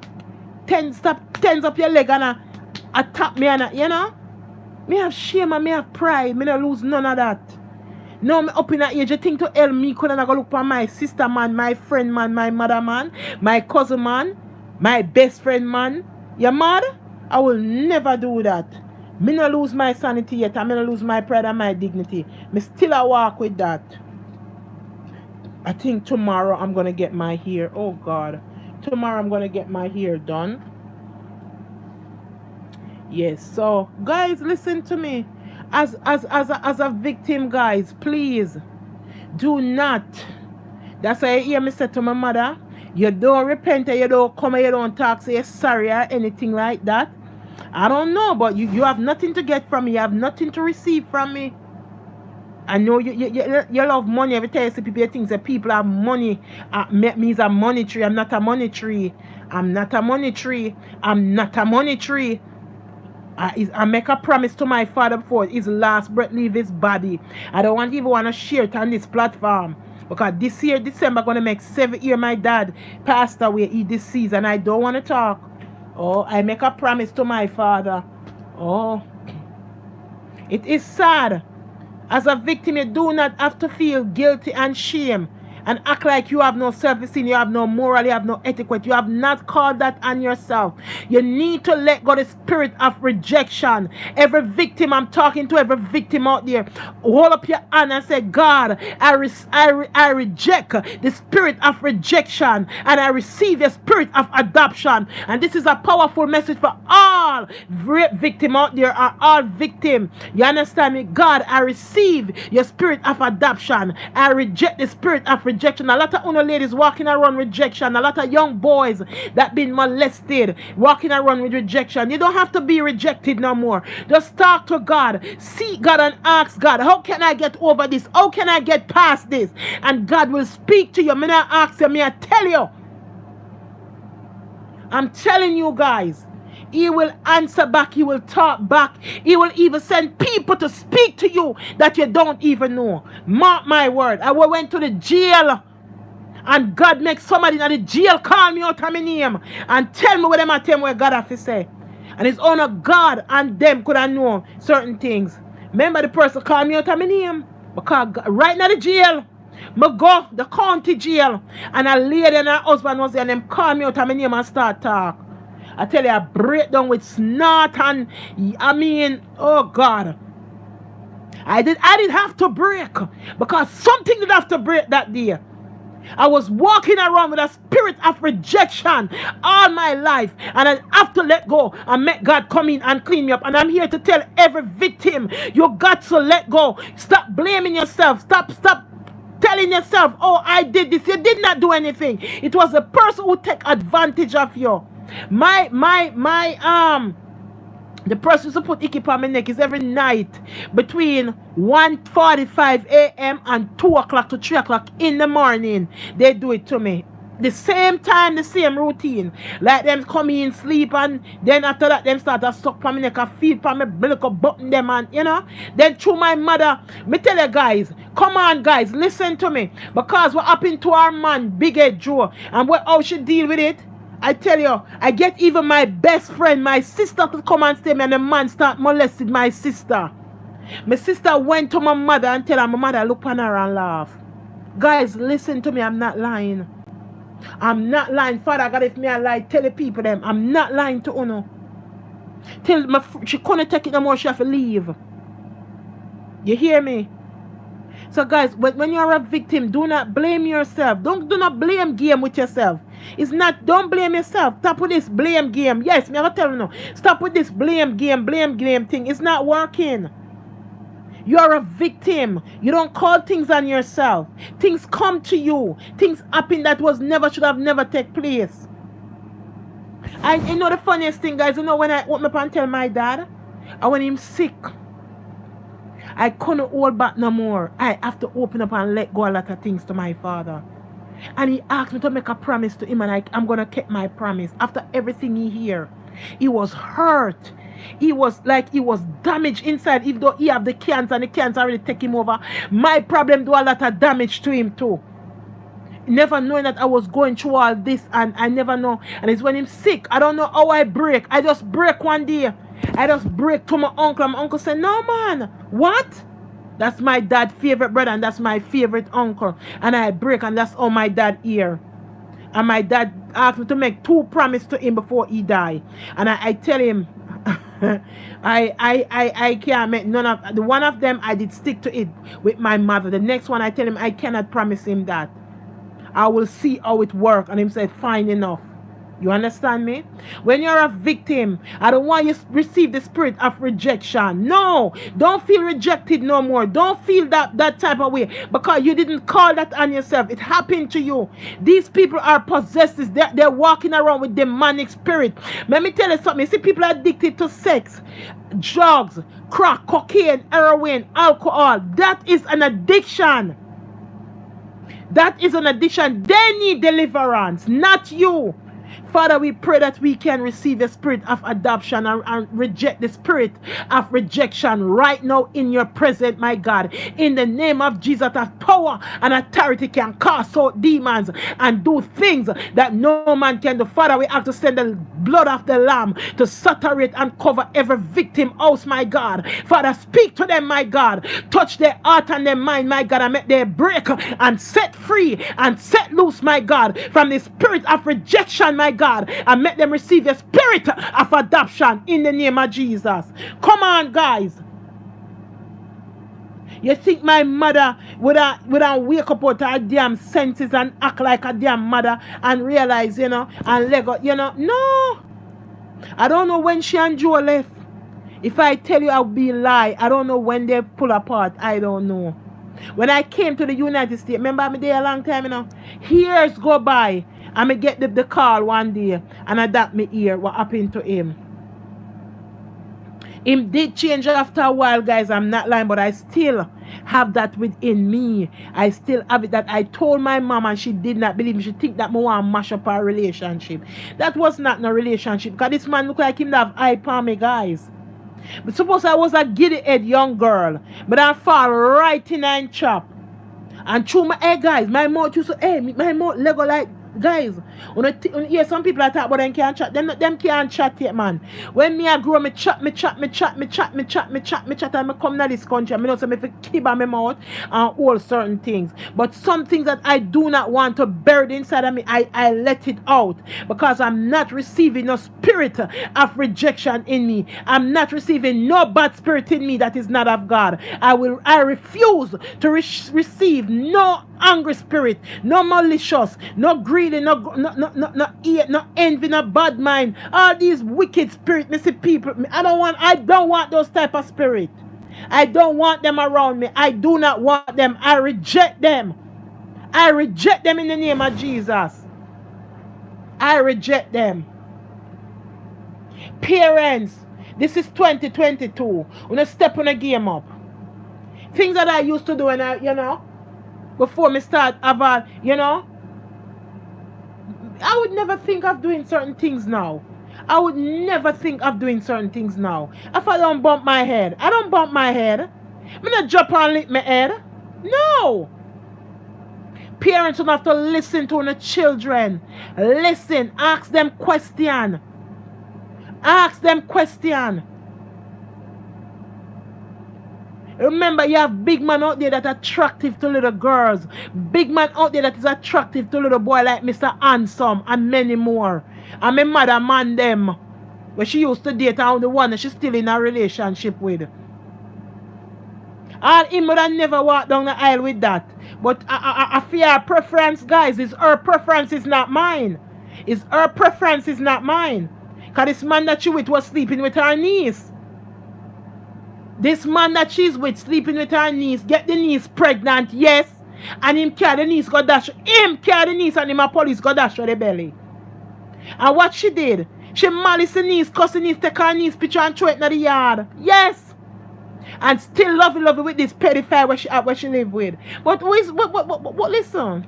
tense up your leg and I tap me and me have shame and me have pride. Me not lose none of that. Now me up in that age, you think to help me couldn't I go look for my sister man, my friend man, my mother man, my cousin man, my best friend man. You mad? I will never do that. Me no lose my sanity yet. I me no lose my pride and my dignity. Me still a walk with that. I think tomorrow I'm gonna get my hair. Oh God. Tomorrow I'm gonna get my hair done. Yes, so guys, listen to me. As a victim, guys, please do not. That's why you hear me say to my mother, you don't repent and you don't come and you don't talk, say you're sorry or anything like that. I don't know, but you have nothing to get from me. You have nothing to receive from me. I know you love money. Every time you see people, you think that people have money. Means I'm monetary. I'm not a monetary. I'm not a monetary. I'm not a monetary. I make a promise to my father before his last breath leave his body. I don't even want to share it on this platform. Because this year, December, going to make 7 years my dad passed away. He deceased and I don't want to talk. Oh, I make a promise to my father. Oh, it is sad. As a victim, you do not have to feel guilty and shame and act like you have no self-esteem, you have no moral, you have no etiquette. You have not called that on yourself. You need to let go the spirit of rejection. Every victim, I'm talking to every victim out there, hold up your hand and say, God, I reject the spirit of rejection and I receive the spirit of adoption. And this is a powerful message for all victim out there, are all victim. You understand me? God, I receive your spirit of adoption. I reject the spirit of rejection. A lot of uno ladies walking around rejection. A lot of young boys that been molested walking around with rejection. You don't have to be rejected no more. Just talk to God. Seek God and ask God, how can I get over this? How can I get past this? And God will speak to you. Me not ask you, me I tell you. I'm telling you guys. He will answer back. He will talk back. He will even send people to speak to you that you don't even know. Mark my word. I went to the jail and God makes somebody in the jail call me out of my name and tell me what them tell me what God have to say. And it's only God and them could have known certain things. Remember the person called me out of my name because right now the jail. Me go the county jail and a lady and her husband was there and them call me out of my name and start talk. I tell you, I break down with snot and I mean, oh God. I did have to break because something did have to break that day. I was walking around with a spirit of rejection all my life and I have to let go and make God come in and clean me up. And I'm here to tell every victim, you got to let go. Stop blaming yourself. Stop telling yourself, oh, I did this. You did not do anything. It was the person who took advantage of you. The person who put Icky on my neck is every night between 1:45 a.m. and 2 o'clock to 3 o'clock in the morning. They do it to me. The same time, the same routine. Like them come in, sleep, and then after that, them start to suck on my neck, feel on my belly, button them, and you know. Then through my mother, me tell you guys, come on guys, listen to me. Because what happened to our man, Big Head Joe, and how she deal with it, I tell you, I get even my best friend, my sister to come and stay me and the man start molesting my sister. My sister went to my mother and tell her, my mother look on her and laugh. Guys, listen to me, I'm not lying. I'm not lying. Father God, if me I lie, tell the people them, I'm not lying to Uno. Till she couldn't take it no more, she have to leave. You hear me? So guys, when you're a victim, do not blame yourself. Do not blame game with yourself. It's not, don't blame yourself. Stop with this blame game. Yes, me I'm telling you. Stop with this blame game thing. It's not working. You're a victim. You don't call things on yourself. Things come to you. Things happen that should have never take place. And you know the funniest thing, guys, you know when I open up and tell my dad, and when him sick, I couldn't hold back no more. I have to open up and let go a lot of things to my father. And he asked me to make a promise to him, and I'm going to keep my promise. After everything he hear, he was hurt. He was damaged inside, even though he have the cancer and the cancer already take him over. My problem do a lot of damage to him too. Never knowing that I was going through all this, and I never know. And it's when I'm sick, I don't know how I break. I just break one day. I just break to my uncle. And my uncle said, no man, what? That's my dad's favorite brother, and that's my favorite uncle. And I break, and that's all my dad hear. And my dad asked me to make 2 promises to him before he died. And I tell him, I can't make none of the one of them. I did stick to it with my mother. The next one, I tell him I cannot promise him that. I will see how it works. And him said, fine enough. You understand me? When you're a victim, I don't want you to receive the spirit of rejection. No, don't feel rejected no more. Don't feel that type of way because you didn't call that on yourself. It happened to you. These people are possessed. They're walking around with demonic spirit. Let me tell you something. You see, people are addicted to sex, drugs, crack, cocaine, heroin, alcohol. That is an addiction. That is an addiction. They need deliverance, not you. Father, we pray that we can receive the spirit of adoption and reject the spirit of rejection right now in your presence, my God. In the name of Jesus, that power and authority can cast out demons and do things that no man can do. Father, we have to send the blood of the Lamb to saturate and cover every victim house, my God. Father, speak to them, my God. Touch their heart and their mind, my God, and make them break and set free and set loose, my God, from the spirit of rejection, my God, and make them receive the spirit of adoption in the name of Jesus. Come on, guys. You think my mother would wake up out of her damn senses and act like a damn mother and realize, and let go, No. I don't know when she and Joe left. If I tell you, I'll be lie. I don't know when they pull apart. I don't know. When I came to the United States, remember I'm there a long time, Years go by. And I get the call one day and I that me hear what happened to him. Him did change after a while, guys. I'm not lying, but I still have that within me. I still have it that I told my mom and she did not believe me. She think that I want to mash up our relationship. That was not no relationship because this man look like him that have eye on me, guys. But suppose I was a giddy-head young girl, but I fall right in and chop. And through my head, guys, my mouth used to, my mouth Lego like, guys, yeah, some people are talk about them can't chat. Them can't chat yet, man. When me I grow, me chat, and me come to this country, I know so me fi keep on my mouth and all certain things. But some things that I do not want to bury inside of me, I let it out because I'm not receiving no spirit of rejection in me. I'm not receiving no bad spirit in me that is not of God. I refuse to receive no angry spirit, no malicious, no greedy, no envy, no bad mind. All these wicked spirit, me see people. I don't want those type of spirit. I don't want them around me. I do not want them. I reject them. I reject them in the name of Jesus. I reject them. Parents, this is 2022. We're gonna step on a game up. Things that I used to do when before me start about, I would never think of doing certain things now. I would never think of doing certain things now. If I don't bump my head, I don't bump my head. I'm not drop and lick my head. No. Parents don't have to listen to the children. Listen. Ask them question. Ask them question. Remember, you have big man out there that are attractive to little girls. Big man out there that is attractive to little boy like Mr. Handsome and many more. And my mother man them. Where she used to date and the one that she's still in a relationship with. And him would have never walked down the aisle with that. But I fear her preference, guys. It's her preference, is not mine. It's her preference, is not mine. Because this man that she with was sleeping with her niece. This man that she's with sleeping with her niece, get the niece pregnant, yes. And him carry the niece, go dash. Him carry the niece and him a police go dash for the belly. And what she did, she malice the niece, cuss the niece, take her niece picture and throw it in the yard. Yes. And still lovey with this pedophile where she live with. But listen.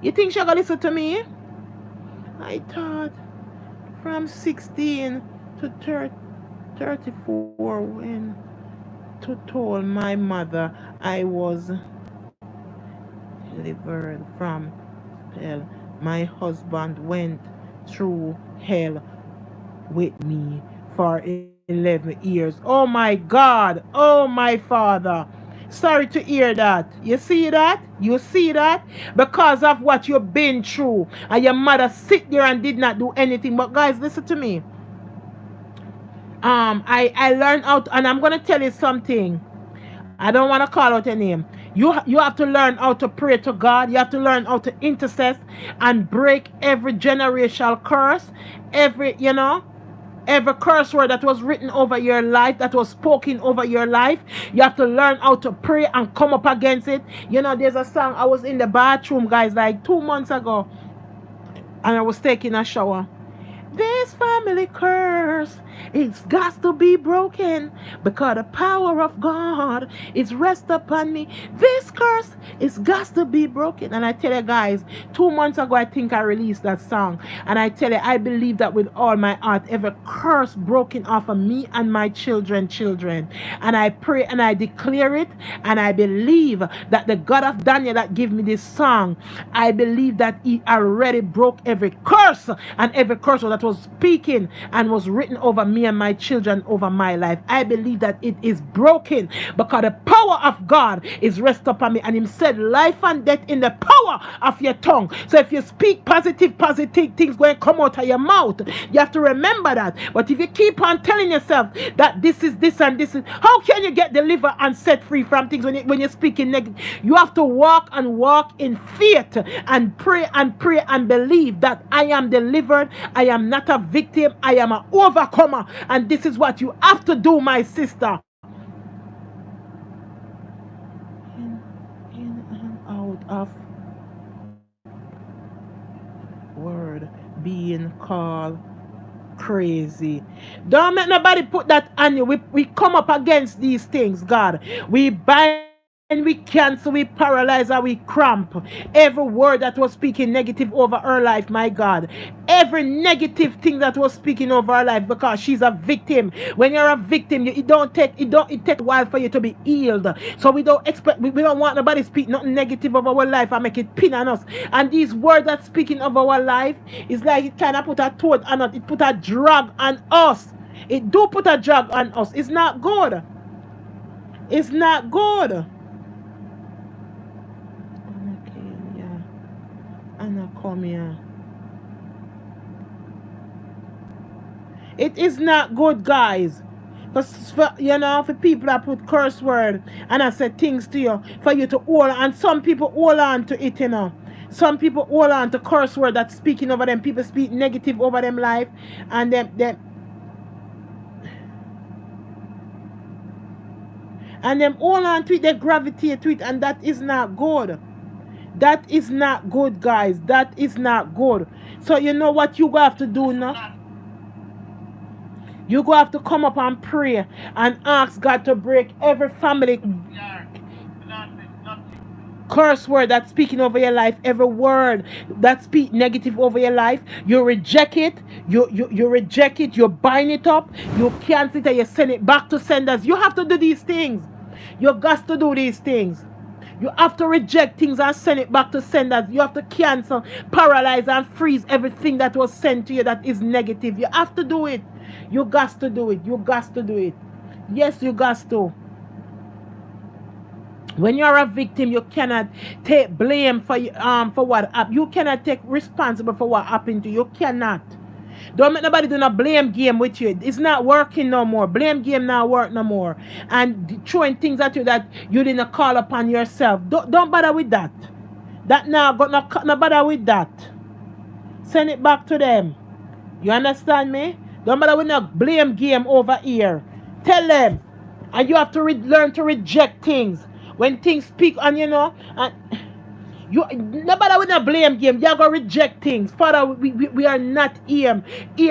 You think she gonna listen to me? I thought from 16 to 34 when to told my mother I was delivered from hell. My husband went through hell with me for 11 years. Oh my God. Oh my Father. Sorry to hear that. You see that? You see that? Because of what you've been through. And your mother sit there and did not do anything. But guys, listen to me. I learned out, and I'm gonna tell you something. I don't want to call out a name. You have to learn how to pray to God. You have to learn how to intercess and break every generational curse, every curse word that was written over your life, that was spoken over your life. You have to learn how to pray and come up against it. There's a song. I was in the bathroom, guys, like 2 months ago, and I was taking a shower. This family curse, it's got to be broken because the power of God is rest upon me. This curse, it's got to be broken. And I tell you guys, 2 months ago, I think I released that song. And I tell you, I believe that with all my heart, every curse broken off of me and my children. And I pray and I declare it. And I believe that the God of Daniel that gave me this song, I believe that he already broke every curse and every curse that was speaking and was written over me and my children, over my life. I believe that it is broken because the power of God is rest upon me. And him said, life and death in the power of your tongue. So if you speak positive things going to come out of your mouth, you have to remember that. But if you keep on telling yourself that this is this and this is, how can you get delivered and set free from things when you're speaking negative? You have to walk in faith and pray and believe that I am delivered. I am not a victim. I am an overcomer. And this is what you have to do, my sister. In and out of word being called crazy. Don't make nobody put that on you. We come up against these things, God. We bind and we cancel, we paralyze, and we cramp every word that was speaking negative over her life, my God. Every negative thing that was speaking over her life, because she's a victim. When you're a victim, it takes a while for you to be healed. So we don't want nobody speak nothing negative of our life and make it pin on us. And these words that speaking of our life is like it kind of put a toad on us. It put a drag on us. It do put a drag on us. It's not good. It's not good. Anna, come here. It is not good, guys. For people that put curse word and I said things to you, for you to hold on. And some people hold on to it, Some people hold on to curse word that's speaking over them. People speak negative over them life. And them hold on to it, they gravitate to it, and that is not good. That is not good, guys. That is not good. So you know what you have to do now? You go have to come up and pray and ask God to break every family curse word that's speaking over your life. Every word that speak negative over your life, you reject it. You reject it. You bind it up. You cancel it and you send it back to senders. You have to do these things. You got to do these things. You have to reject things and send it back to senders. You have to cancel, paralyze, and freeze everything that was sent to you that is negative. You have to do it. You got to do it. You got to do it. Yes, you got to. When you're a victim, you cannot take blame for what happened. You cannot take responsibility for what happened to you. You cannot. Don't make nobody do no blame game with you. It's not working no more. Blame game not work no more. And throwing things at you that you didn't call upon yourself. Don't bother with that. That now got no bother with that. Send it back to them. You understand me? Don't bother with no blame game over here. Tell them. And you have to learn to reject things. When things speak and and nobody with a blame game. You're going to reject things. Father, we are not here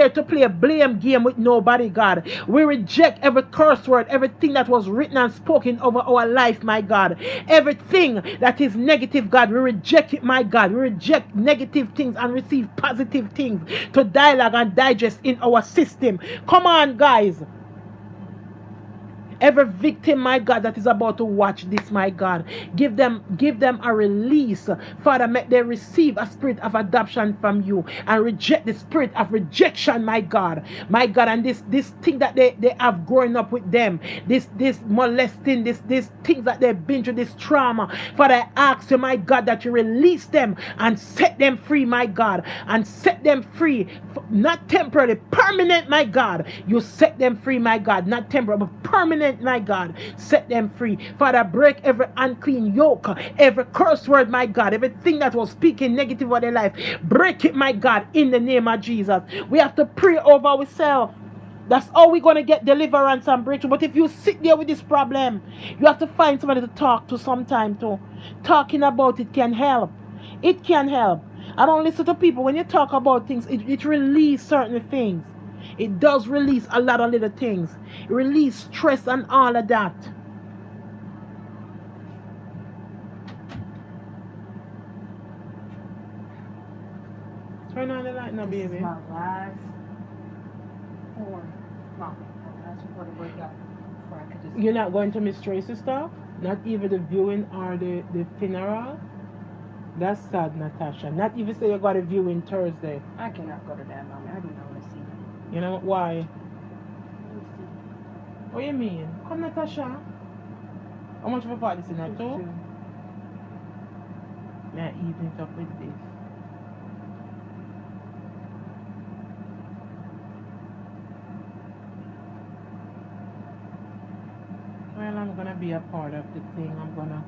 to play a blame game with nobody, God. We reject every curse word, everything that was written and spoken over our life, my God. Everything that is negative, God, we reject it, my God. We reject negative things and receive positive things to dialogue and digest in our system. Come on, guys. Every victim, my God, that is about to watch this, my God, give them a release. Father, make they receive a spirit of adoption from you and reject the spirit of rejection, my God. My God, and this thing that they have growing up with them, this molesting, this things that they've been through, this trauma. Father, I ask you, my God, that you release them and set them free, my God, and set them free, not temporarily, permanent, my God. You set them free, my God, not temporary, but permanent, my God. Set them free. Father, break every unclean yoke, every curse word, my God, everything that was speaking negative of their life. Break it, my God, in the name of Jesus. We have to pray over ourselves. That's how we're going to get deliverance and breakthrough. But if you sit there with this problem, you have to find somebody to talk to sometime too. Talking about it can help. It can help. I don't listen to people. When you talk about things, it releases certain things. It does release a lot of little things. It releases stress and all of that. Turn on the light now, This baby. is my last form. My last report of workout before I could just. You're not going to Miss Tracy's stuff? Not even the viewing or the funeral? That's sad, Natasha. Not even say you got a viewing Thursday. I cannot go to that moment. I do not want to see them. You know why? Let me see. What you mean? Come, Natasha. How much of a part is in that too? May I even it up with this? Well, I'm gonna be a part of the thing. I'm gonna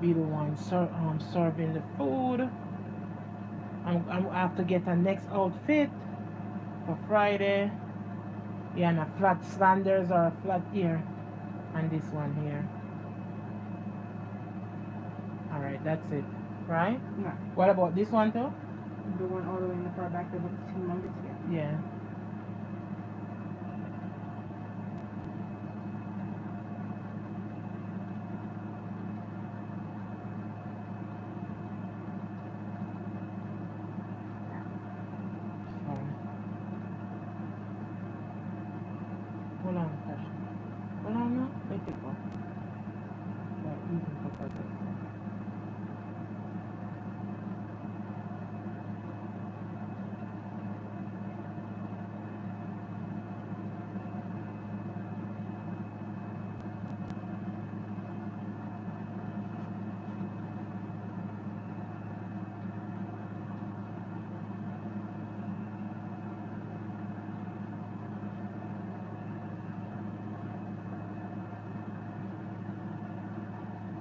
be the one serving the food. I have to get a next outfit for Friday. Yeah, and a flat slanders or a flat ear, and this one here. All right, that's it, right? No. What about this one too? The one all the way in the far back that looks humongous again. Yeah. Hold on, Tasha. Hold on now. Let it go. Right, even for purpose.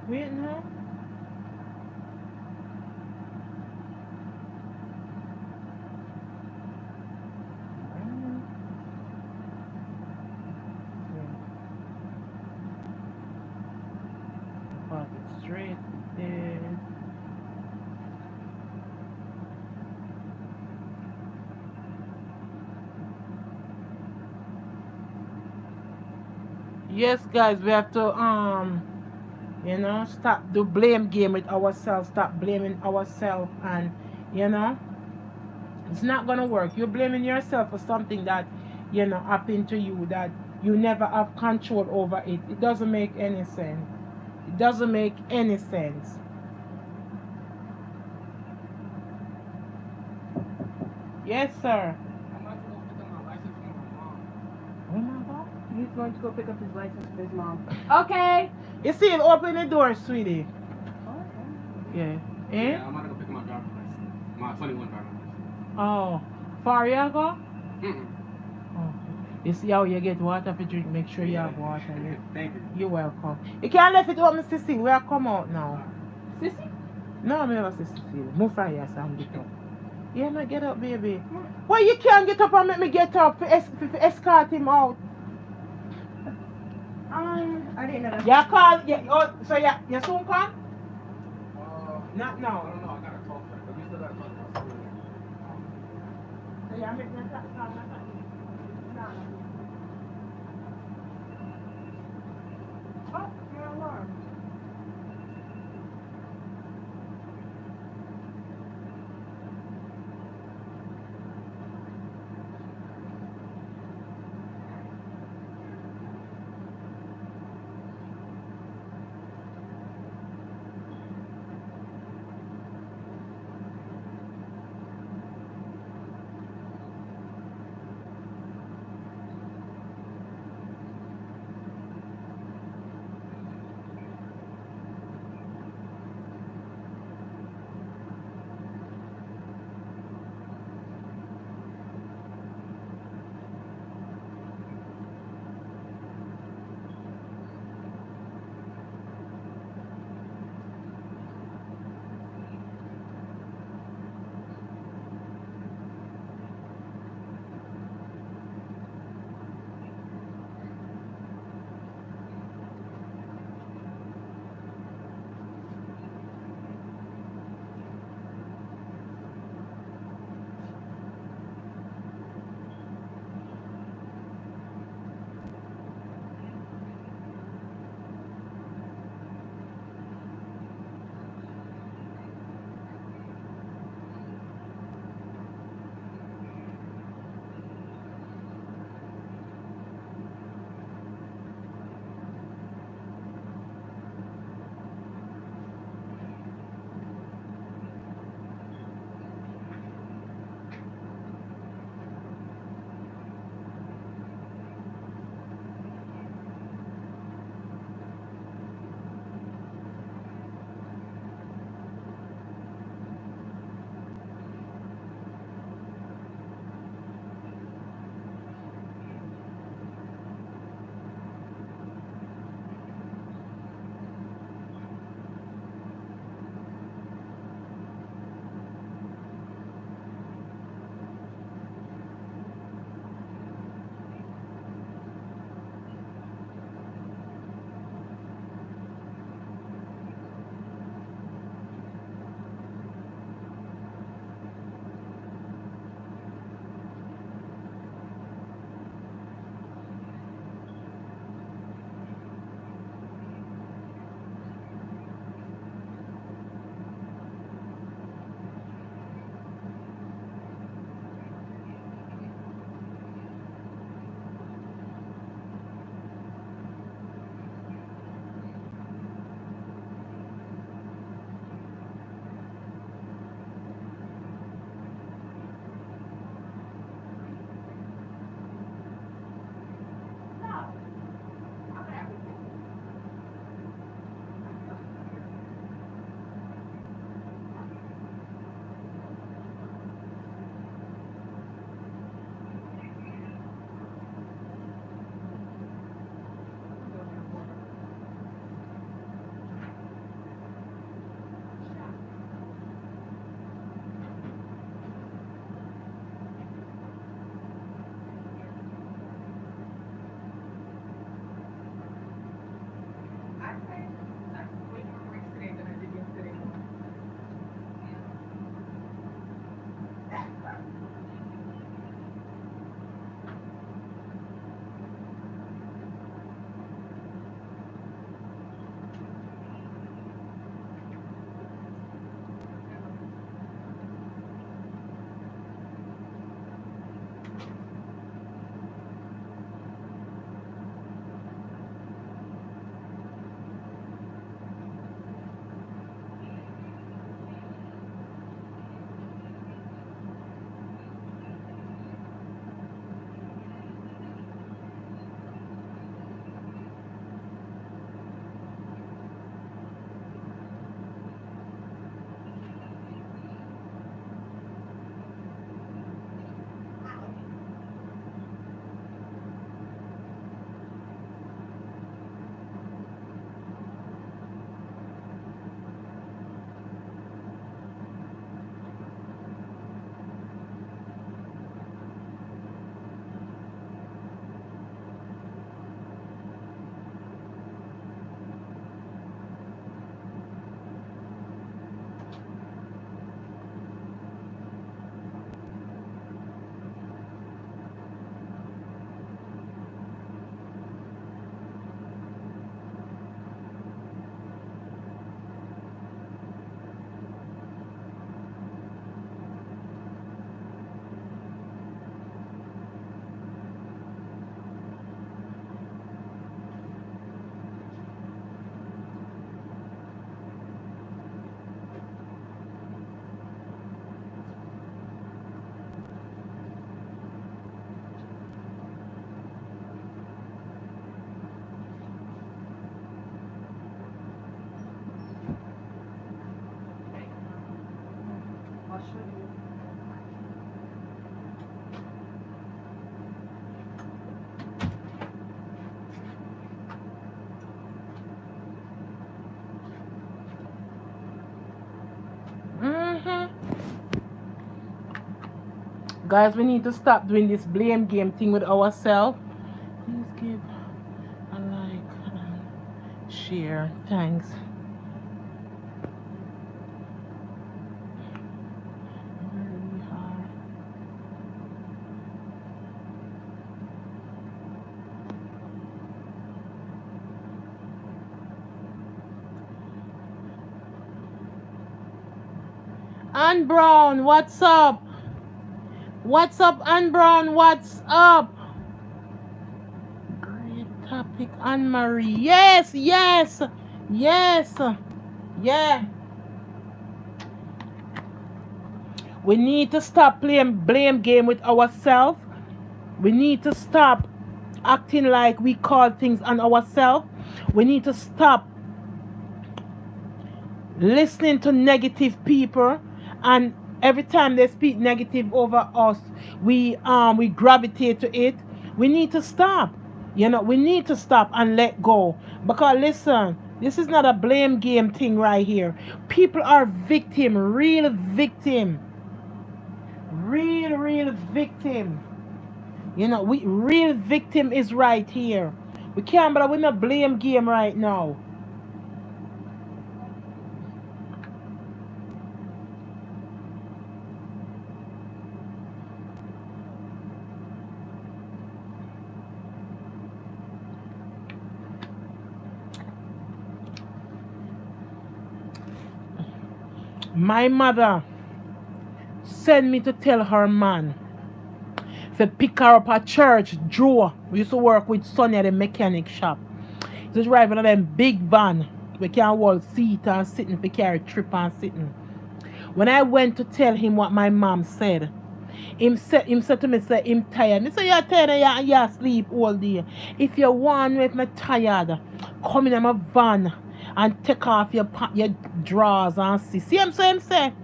Wait now. Park it straight there. Yes, guys, we have to stop the blame game with ourselves. Stop blaming ourselves, and it's not gonna work. You're blaming yourself for something that happened to you that you never have control over it. It doesn't make any sense. It doesn't make any sense. Yes, sir. Oh my God. He's going to go pick up his license with his mom. Okay. You see, open the door, sweetie. Okay. Yeah. Yeah, I'm gonna go pick up my driver's license. My 21 driver's license. Oh, far you go? Mm-mm. Oh. You see how you get water for drink? Make sure you have water. Yeah. Thank you. You're welcome. You can't let it open, Sissy. We are come out now. Sissy? No, I'm never Sissy. Move from here, Sam. Get up. Yeah, man, get up, baby. Why you can't get up and make me get up for escort him out? I didn't know that. Yeah, call. Yeah, oh, so you soon come? Not I now. don't know. I gotta talk to her, but we still gotta talk about something. So you make me call. Oh, your alarm. show you. Mm-hmm. Guys, we need to stop doing this blame game thing with ourselves. Please give a like and share. Thanks. Really hard. Ann Brown, what's up? What's up, Ann Brown? What's up? Great topic, Anne Marie. Yes, yes, yes, yeah. We need to stop playing blame game with ourselves. We need to stop acting like we call things on ourselves. We need to stop listening to negative people, and every time they speak negative over us, we gravitate to it. We need to stop. We need to stop and let go. Because listen, this is not a blame game thing right here. People are victim, real victim. Real victim. We real victim is right here. We can't, but we're not blame game right now. My mother sent me to tell her man to pick her up at church. Joe, we used to work with Sonny at the mechanic shop. Just drive one of them big van. We can hold seat and sitting for carry trip and sitting. When I went to tell him what my mom said, him said to me, say, him tired. Me say, you're tired and you sleep all day. If you want me, if me tired, come in my van and take off your drawers and see. See him say, I mean,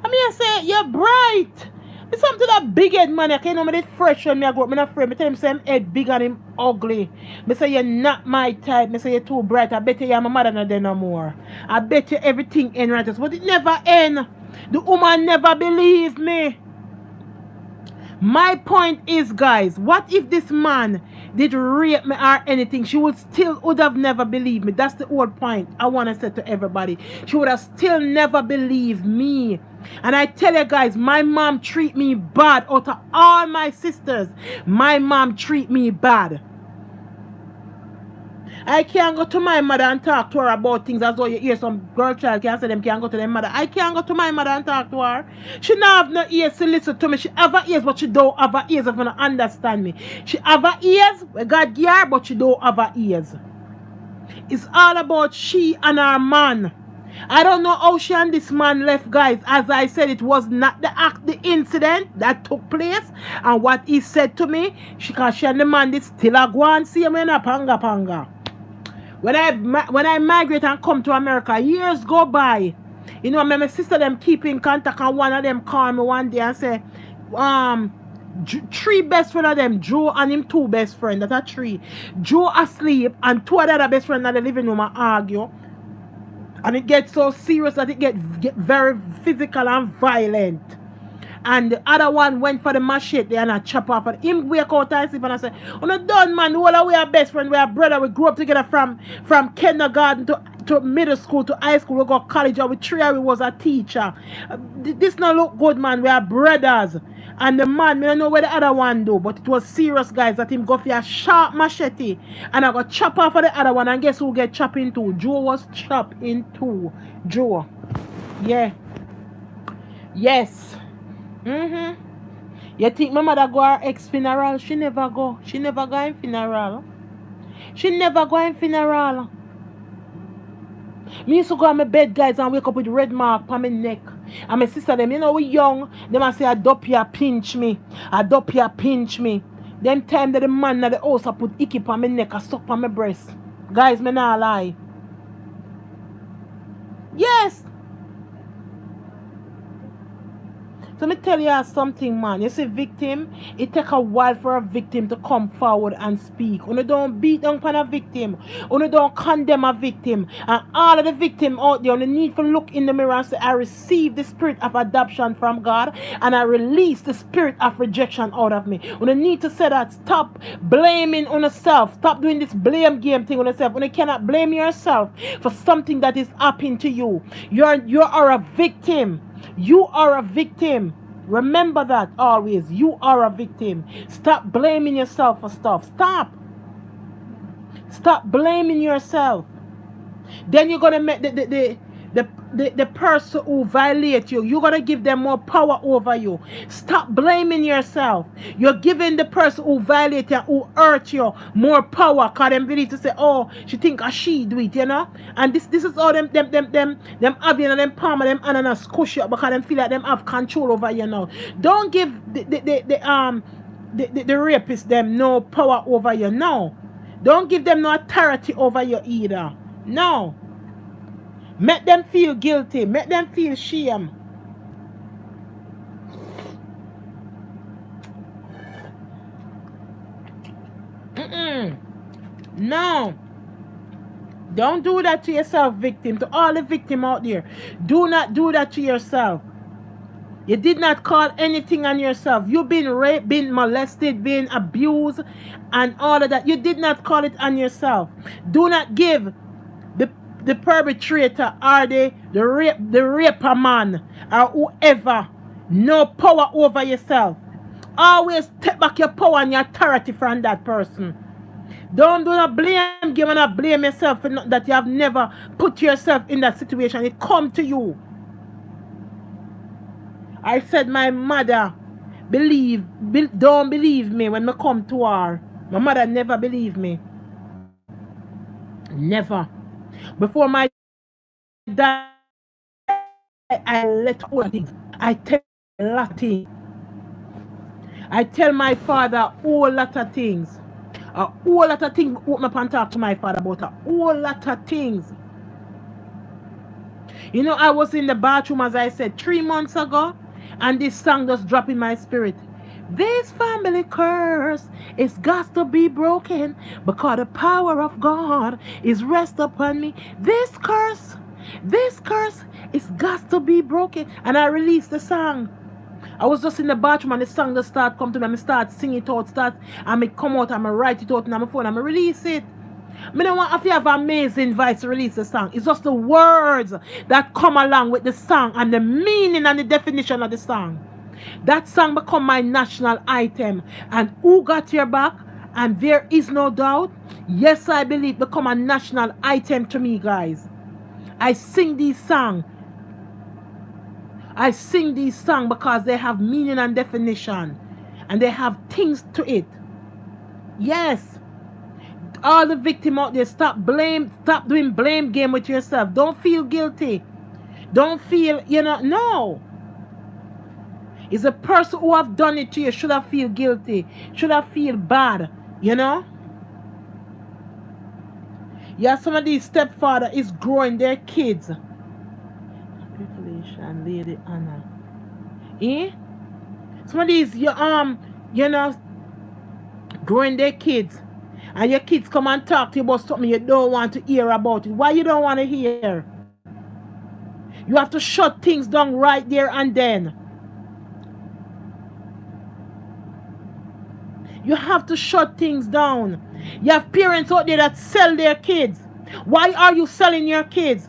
I say, you're bright. It's something that big head man. I can't know me fresh when I go up. I'm not afraid. I tell him, say, I'm head big and him ugly. I say, you're not my type. I say, you're too bright. I bet you're my mother not there no more. I bet you everything end right. But it never end. The woman never believe me. My point is, guys, what if this man did rape me or anything? She would have never believed me. That's the whole point I want to say to everybody. She would have still never believed me. And I tell you guys, my mom treat me bad. Out of all my sisters, my mom treat me bad. I can't go to my mother and talk to her about things as though you hear some girl child can say them can't go to their mother. I can't go to my mother and talk to her. She don't have no ears to listen to me. She have her ears, but she don't have her ears if you don't understand me. She have her ears, God give her, but she don't have her ears. It's all about she and her man. I don't know how she and this man left, guys. As I said, it was not the incident that took place and what he said to me. She and the man did still a go and see me in a panga. When I migrate and come to America, years go by. My sister them keep in contact, and one of them call me one day and say, three best friend of them, Joe and him two best friend, that are three. Joe asleep and two of the other best friend in the living room argue. And it gets so serious that it get very physical and violent. And the other one went for the machete and a chop off. And him wake out and sleep and I say, oh no, done man, all we are best friend, we are brother, we grew up together from kindergarten to middle school to high school, we go college, and we three we was a teacher. This not look good, man, we are brothers. And the man, I don't know where the other one do, but it was serious, guys, that him go for a sharp machete and I got chop off for the other one, and guess who get chopped in two? Joe was chopped in two. Joe. Yeah. Yes. You think my mother go her ex funeral? She never go. She never go in funeral. She never go in funeral. Me used to go on my bed, guys, and wake up with red mark on my neck. And my sister them, we young. Them I say, Adopia pinch me. Adopia pinch me. Them time that the man at the house I put icky on my neck, I suck on my breast. Guys, me not lie. Yes. So me tell you something, man. You see, victim, it take a while for a victim to come forward and speak. You don't beat down on a victim. You don't condemn a victim. And all of the victim out there, you need to look in the mirror and say, I receive the spirit of adoption from God and I release the spirit of rejection out of me. You need to say that. Stop blaming on yourself. Stop doing this blame game thing on yourself. You cannot blame yourself for something that is happening to you. You are a victim. You are a victim. Remember that always. You are a victim. Stop blaming yourself for stuff. Stop. Stop blaming yourself. Then you're gonna make the person who violate you, you're gonna give them more power over you. Stop blaming yourself. You're giving the person who violate you, who hurt you, more power. Cause them believe to say, oh, she think she do it, you know. And this is all them having and them palm and them ananas squish you because them feel like them have control over you now. Don't give the rapist them no power over you. No. Don't give them no authority over you either. No. Make them feel guilty. Make them feel shame. No. Don't do that to yourself, victim. To all the victim out there. Do not do that to yourself. You did not call anything on yourself. You've been raped, been molested, been abused, and all of that. You did not call it on yourself. Do not give the perpetrator or the raper man or whoever no power over yourself. Always take back your power and your authority from that person. Don't do not blame game and not blame yourself for that you have never put yourself in that situation. It come to you. I said my mother don't believe me when I come to her. My mother never believed me. Never. Before my dad, I let all things. I tell a lot of things. I tell my father a whole lot of things. A whole lot of things. Open up and talk to my father about a whole lot of things. You know, I was in the bathroom, as I said, 3 months ago, and this song just dropped in my spirit. This family curse is got to be broken because the power of God is rest upon me. This curse is got to be broken. And I released the song. I was just in the bathroom and the song just start come to me and I start singing it out, and I come out and I write it out on my phone and I release it. I don't want if you have an amazing voice to release the song. It's just the words that come along with the song and the meaning and the definition of the song. That song become my national item. And who got your back? And there is no doubt. Yes, I believe become a national item to me, guys. I sing these songs. I sing these songs because they have meaning and definition. And they have things to it. Yes. All the victim out there, stop doing blame game with yourself. Don't feel guilty. Don't feel, no. It's a person who have done it to you should have feel guilty, should have feel bad, Yeah, some of these stepfather is growing their kids. Congratulations, Lady Anna. Some of these, growing their kids. And your kids come and talk to you about something you don't want to hear about it. Why you don't want to hear? You have to shut things down right there and then. You have to shut things down. You have parents out there that sell their kids. Why are you selling your kids?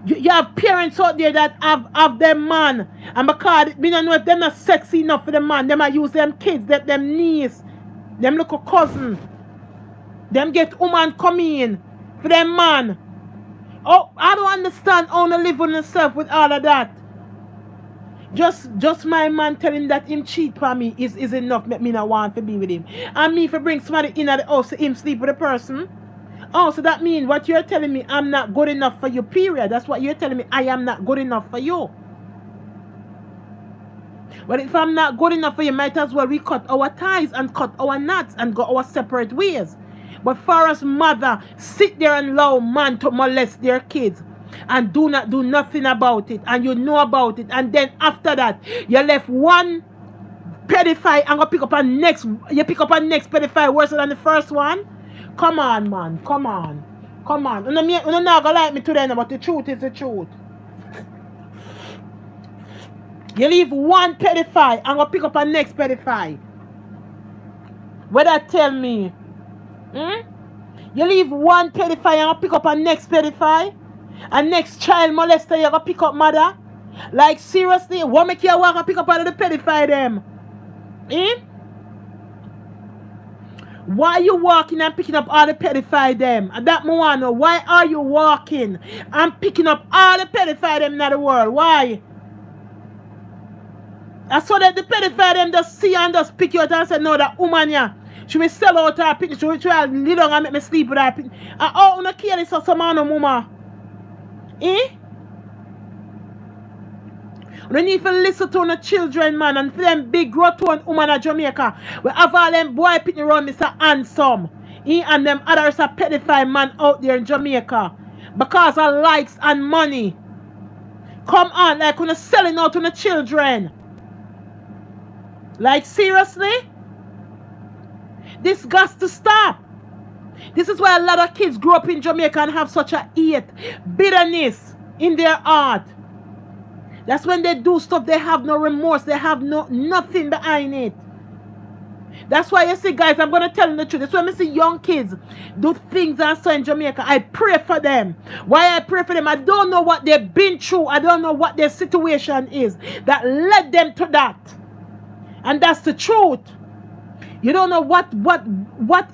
You have parents out there that have them man. And because we don't know if they're not sexy enough for the man, they might use them kids, them niece, them little cousin. Them get woman come in for them man. Oh, I don't understand how to live on yourself with all of that. Just my man telling that him cheat for me is enough. Make me not want to be with him. And me if I bring somebody in at the house to him sleep with a person. Oh, so that means what you're telling me, I'm not good enough for you, period. That's what you're telling me. I am not good enough for you. But if I'm not good enough for you, might as well we cut our ties and cut our knots and go our separate ways. But for us mother, sit there and allow man to molest their kids. and do not do nothing about it, and you know about it, and then after that you left one pedophile and go pick up a next, you pick up a next pedophile worse than the first one. Come on, man, come on, come on. You not gonna like me today, but the truth is the truth. You leave one pedophile and go pick up a next pedophile. What that tell me? You leave one pedophile and go pick up a next pedophile, a next child molester you go pick up mother. Like seriously, what make you walk and pick up all of the pedophile them? Why you walking and picking up all the pedophile them? And that me wanna know. Why are you walking and picking up all the pedophile them in the world? Why? I saw that the pedophile them just see and just pick you out and say, no, that woman yeah, she will sell out her picture, she will try to lay down and make me sleep with her picture. And oh, you don't care this or some man or mama? We need to listen to the children, man, and for them big rotund woman in Jamaica. We have all them boy picking around Mr. Handsome. And them others are pedophile man out there in Jamaica. Because of likes and money. Come on, like when you're selling out to the children. Like seriously? This got to stop. This is why a lot of kids grow up in Jamaica and have such a hate, bitterness in their heart. That's when they do stuff, they have no remorse, they have nothing behind it. That's why you see, guys, I'm going to tell you the truth. That's why I see young kids do things and so in Jamaica. I pray for them. Why I pray for them? I don't know what they've been through. I don't know what their situation is that led them to that. And that's the truth. You don't know what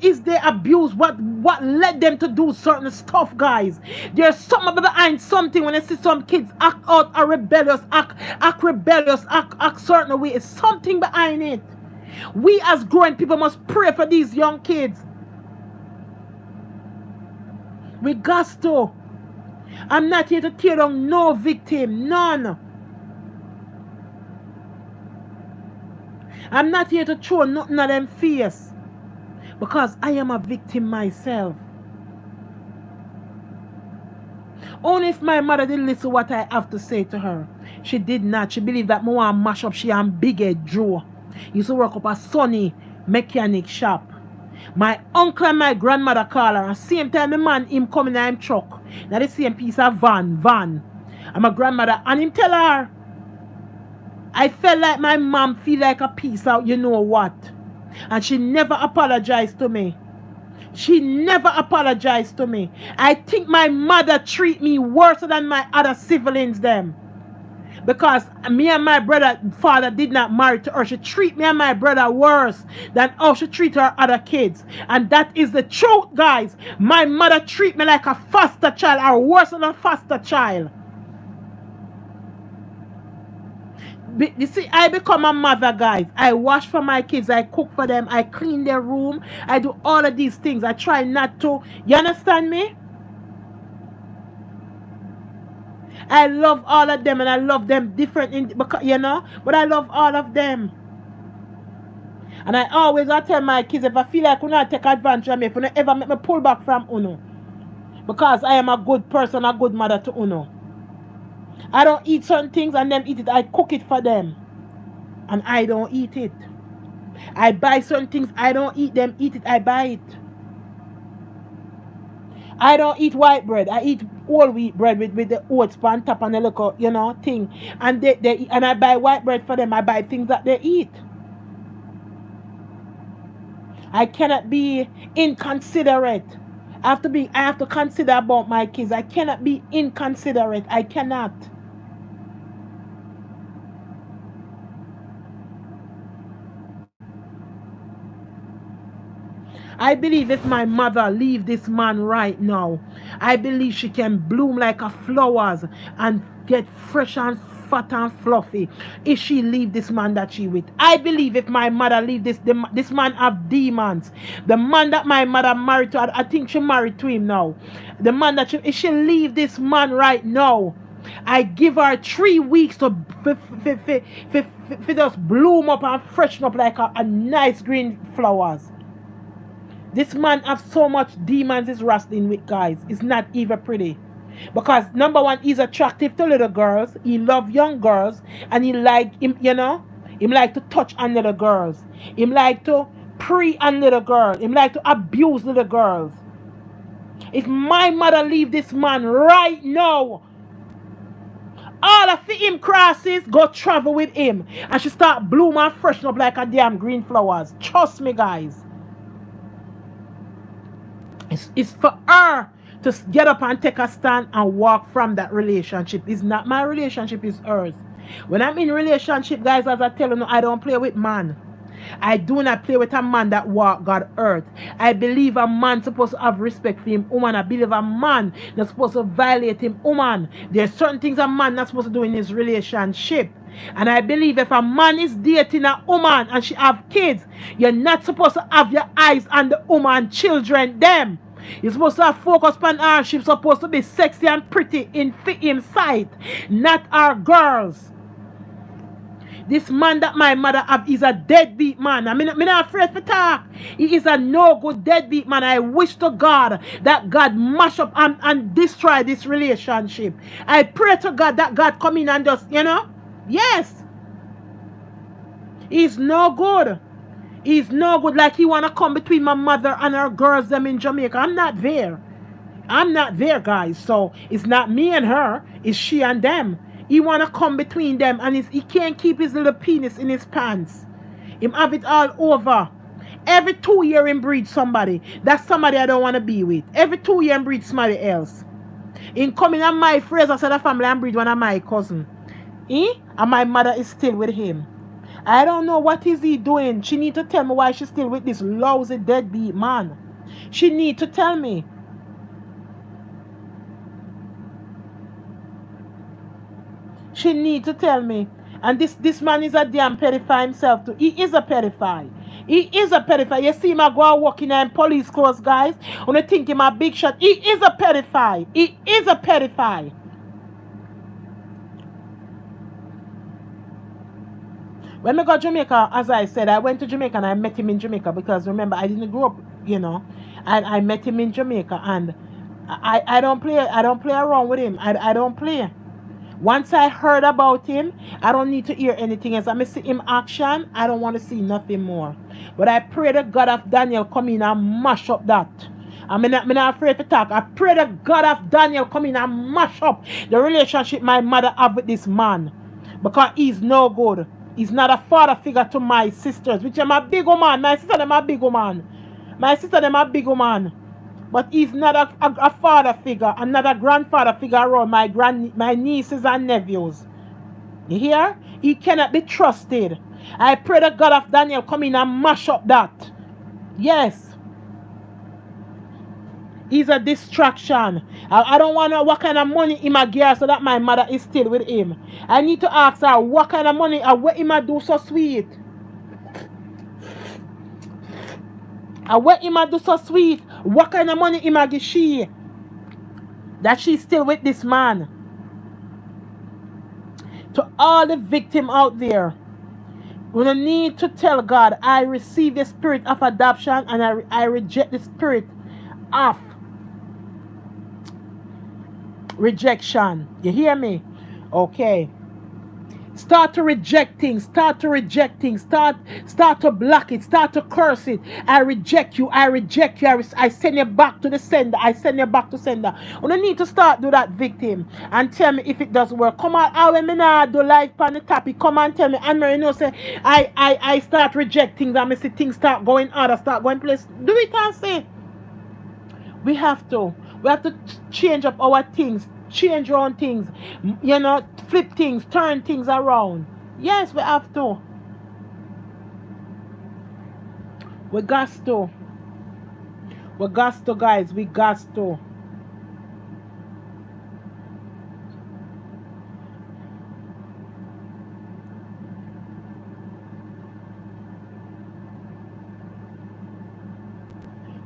is their abuse, what led them to do certain stuff, guys. There's something behind something when I see some kids act out a rebellious, act certain way. It's something behind it. We as growing people must pray for these young kids. We got to. I'm not here to tear down no victim, none. I'm not here to throw nothing at them face. Because I am a victim myself. Only if my mother didn't listen to what I have to say to her. She did not. She believed that I want to mash up she and big head Joe. Used to work up a sunny mechanic shop. My uncle and my grandmother call her. And same time the man him coming in him truck. Now the same piece of van. And my grandmother and him tell her, I felt like my mom feel like a piece out, you know what? And she never apologized to me. She never apologized to me. I think my mother treat me worse than my other siblings them. Because me and my father did not marry to her. She treat me and my brother worse than how she treat her other kids. And that is the truth, guys. My mother treat me like a foster child or worse than a foster child. You see, I become a mother, guys. I wash for my kids. I cook for them. I clean their room. I do all of these things. I try not to. You understand me? I love all of them and I love them different, you know? But I love all of them. And I always tell my kids, if I feel like I take advantage of me, if you ever make me pull back from Uno. Because I am a good person, a good mother to Uno. I don't eat certain things and them eat it. I cook it for them. And I don't eat it. I buy certain things. I don't eat them. Eat it. I buy it. I don't eat white bread. I eat whole wheat bread with the oats on top and the little, you know, thing. And they eat, and I buy white bread for them. I buy things that they eat. I cannot be inconsiderate. I have to consider about my kids. I cannot be inconsiderate. I cannot. I believe if my mother leave this man right now, I believe she can bloom like a flowers and get fresh and fat and fluffy if she leave this man that she with. I believe if my mother leave this man have demons. The man that my mother married to, I think she married to him now. The man that if she leave this man right now, I give her 3 weeks to just bloom up and freshen up like a nice green flowers. This man have so much demons is wrestling with, guys. It's not even pretty. Because number one, he's attractive to little girls. He love young girls, and he like him. Him like to touch on little girls. Him like to pre on little girls. Him like to abuse little girls. If my mother leave this man right now, all of him crosses go travel with him, and she start bloom and freshen up like a damn green flowers. Trust me, guys. It's for her to get up and take a stand and walk from that relationship. It's not my relationship, it's hers. When I'm in relationship, guys, as I tell you, I don't play with man. I do not play with a man that walk God earth. I believe a man supposed to have respect for him woman. I believe a man not supposed to violate him woman. There's certain things a man not supposed to do in his relationship. And I believe if a man is dating a woman and she have kids, you're not supposed to have your eyes on the woman children them. You're supposed to have focus on her. She's supposed to be sexy and pretty in him sight, not our girls. This man that my mother have is a deadbeat man. I'm not afraid to talk. He is a no good deadbeat man. I wish to God that God mash up and destroy this relationship. I pray to God that God come in and just, yes. He's no good. He's no good. Like he want to come between my mother and her girls them in Jamaica. I'm not there. I'm not there, guys. So it's not me and her. It's she and them. He want to come between them, and he can't keep his little penis in his pants. Him have it all over. Every 2 years him breed somebody. That's somebody I don't want to be with. Every 2 years him breed somebody else. In coming on my phrase, I said a family and breed one of my cousin. And my mother is still with him. I don't know what is he doing. She need to tell me why she's still with this lousy deadbeat man. She need to tell me. She need to tell me. And this man is a damn pedophile himself too. He is a pedophile. He is a pedophile. You see him go out walking in police clothes, guys. When you think him a big shot, he is a pedophile. He is a pedophile. When I got to Jamaica, as I said, I went to Jamaica and I met him in Jamaica because remember I didn't grow up, and I met him in Jamaica, and I don't play around with him. I don't play. Once I heard about him, I don't need to hear anything else. I see him action, I don't want to see nothing more. But I pray the God of Daniel come in and mash up that. I'm not afraid to talk. I pray the God of Daniel come in and mash up the relationship my mother have with this man. Because he's no good. He's not a father figure to my sisters, which am a big woman. My sister them a big woman. My sister them a big woman. But he's not a father figure and not a grandfather figure around my nieces and nephews. You hear? He cannot be trusted. I pray the God of Daniel come in and mash up that. Yes. He's a distraction. I don't want to know what kind of money he might get so that my mother is still with him. I need to ask her what kind of money or what he might do so sweet. And what him do so sweet? What kind of money him give she? That she's still with this man. To all the victims out there, we don't need to tell God, I receive the spirit of adoption and I reject the spirit of rejection. You hear me? Okay. Start to reject things. Start to reject things. Start to block it. Start to curse it. I reject you. I reject you. I send you back to the sender. I send you back to sender. You don't need to start do that, victim, and tell me if it doesn't work. Come on, I when me now do live on the topic. Come and tell me. And say I start reject things and me see things start going other, start going place. Do it and say. We have to change up our things. Change around things, flip things, turn things around. Yes, we have to. We got to. We got to, guys. We got to.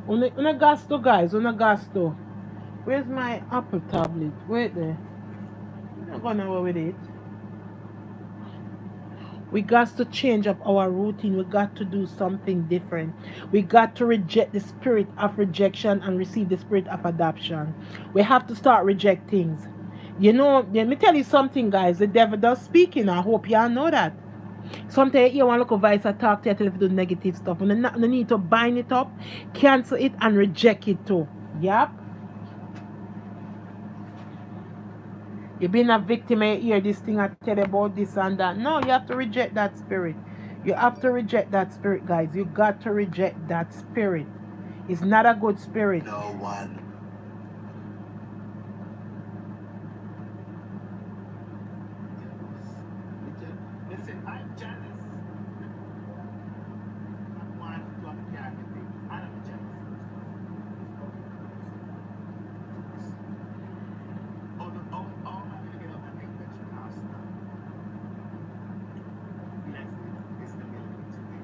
Una got to, guys. Una got to. Where's my Apple tablet? Wait there. I'm not going nowhere with it. We got to change up our routine. We got to do something different. We got to reject the spirit of rejection and receive the spirit of adoption. We have to start reject things. You know, let me tell you something, guys. The devil does speaking. I hope y'all know that. Sometimes you want to look at voice and talk to you, tell you to do negative stuff. And you need to bind it up, cancel it, and reject it too. Yep. You've been a victim and you hear this thing I tell you about this and that. No, you have to reject that spirit. You have to reject that spirit, guys. You got to reject that spirit. It's not a good spirit. No one. Listen, I'm jealous. I want to talk to you. I'm jealous. Oh, I'm going to get up and make that you house now. Yes, it's the middle of the day.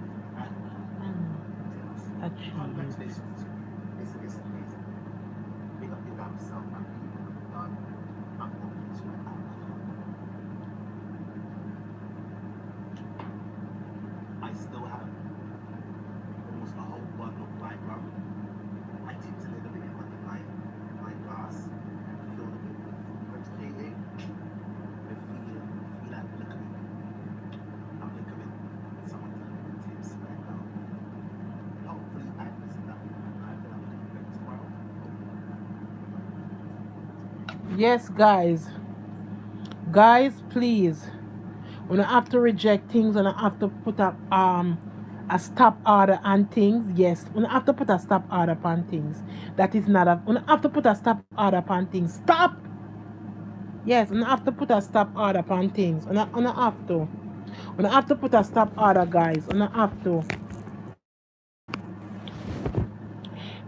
Congratulations to you. It's amazing. Pick up your damn self and people of God. I'm hoping to I still have almost a whole bottle of white rum. I tipped a little bit in my glass. Filled it with fruit I feel like liquor. I'm liquoring some of the tips right now. Hopefully I listen that I feel like I'm going tomorrow. Yes, guys. Guys, please. When I have to reject things, when I have to put a stop order on things, yes. When I have to put a stop order on things, that is not a. When I have to put a stop order on things, stop. Yes, when I have to put a stop order on things, when I have to. When I have to put a stop order, guys, when I have to.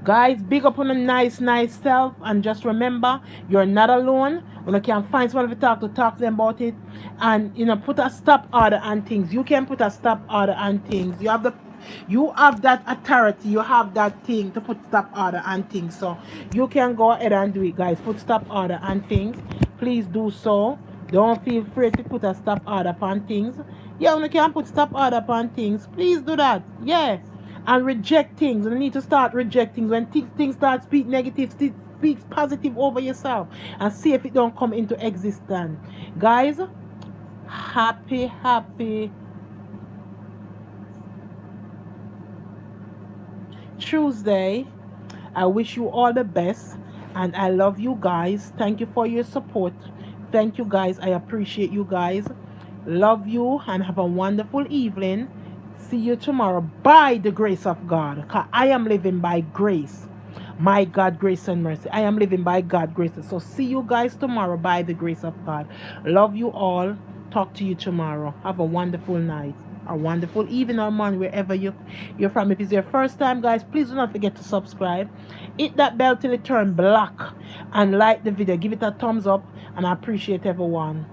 Guys, big up on a nice self, and just remember, you're not alone. When you can find someone to talk to them about it, and put a stop order on things. You can put a stop order on things. You have that authority. You have that thing to put stop order on things. So you can go ahead and do it, guys. Put stop order on things. Please do so. Don't feel free to put a stop order on things. Yeah, when you can put stop order on things, please do that. Yeah, and reject things. And you need to start rejecting when things start speak negative, speak positive over yourself, and see if it don't come into existence. Guys, happy Tuesday. I wish you all the best, and I love you guys. Thank you for your support. Thank you, guys. I appreciate you guys. Love you, and have a wonderful evening. See you tomorrow by the grace of God. 'Cause I am living by grace. My God, grace and mercy. I am living by God, grace. So see you guys tomorrow by the grace of God. Love you all. Talk to you tomorrow. Have a wonderful night, a wonderful evening or morning, wherever you're from. If it's your first time, guys, please do not forget to subscribe. Hit that bell till it turn black, and like the video. Give it a thumbs up, and I appreciate everyone.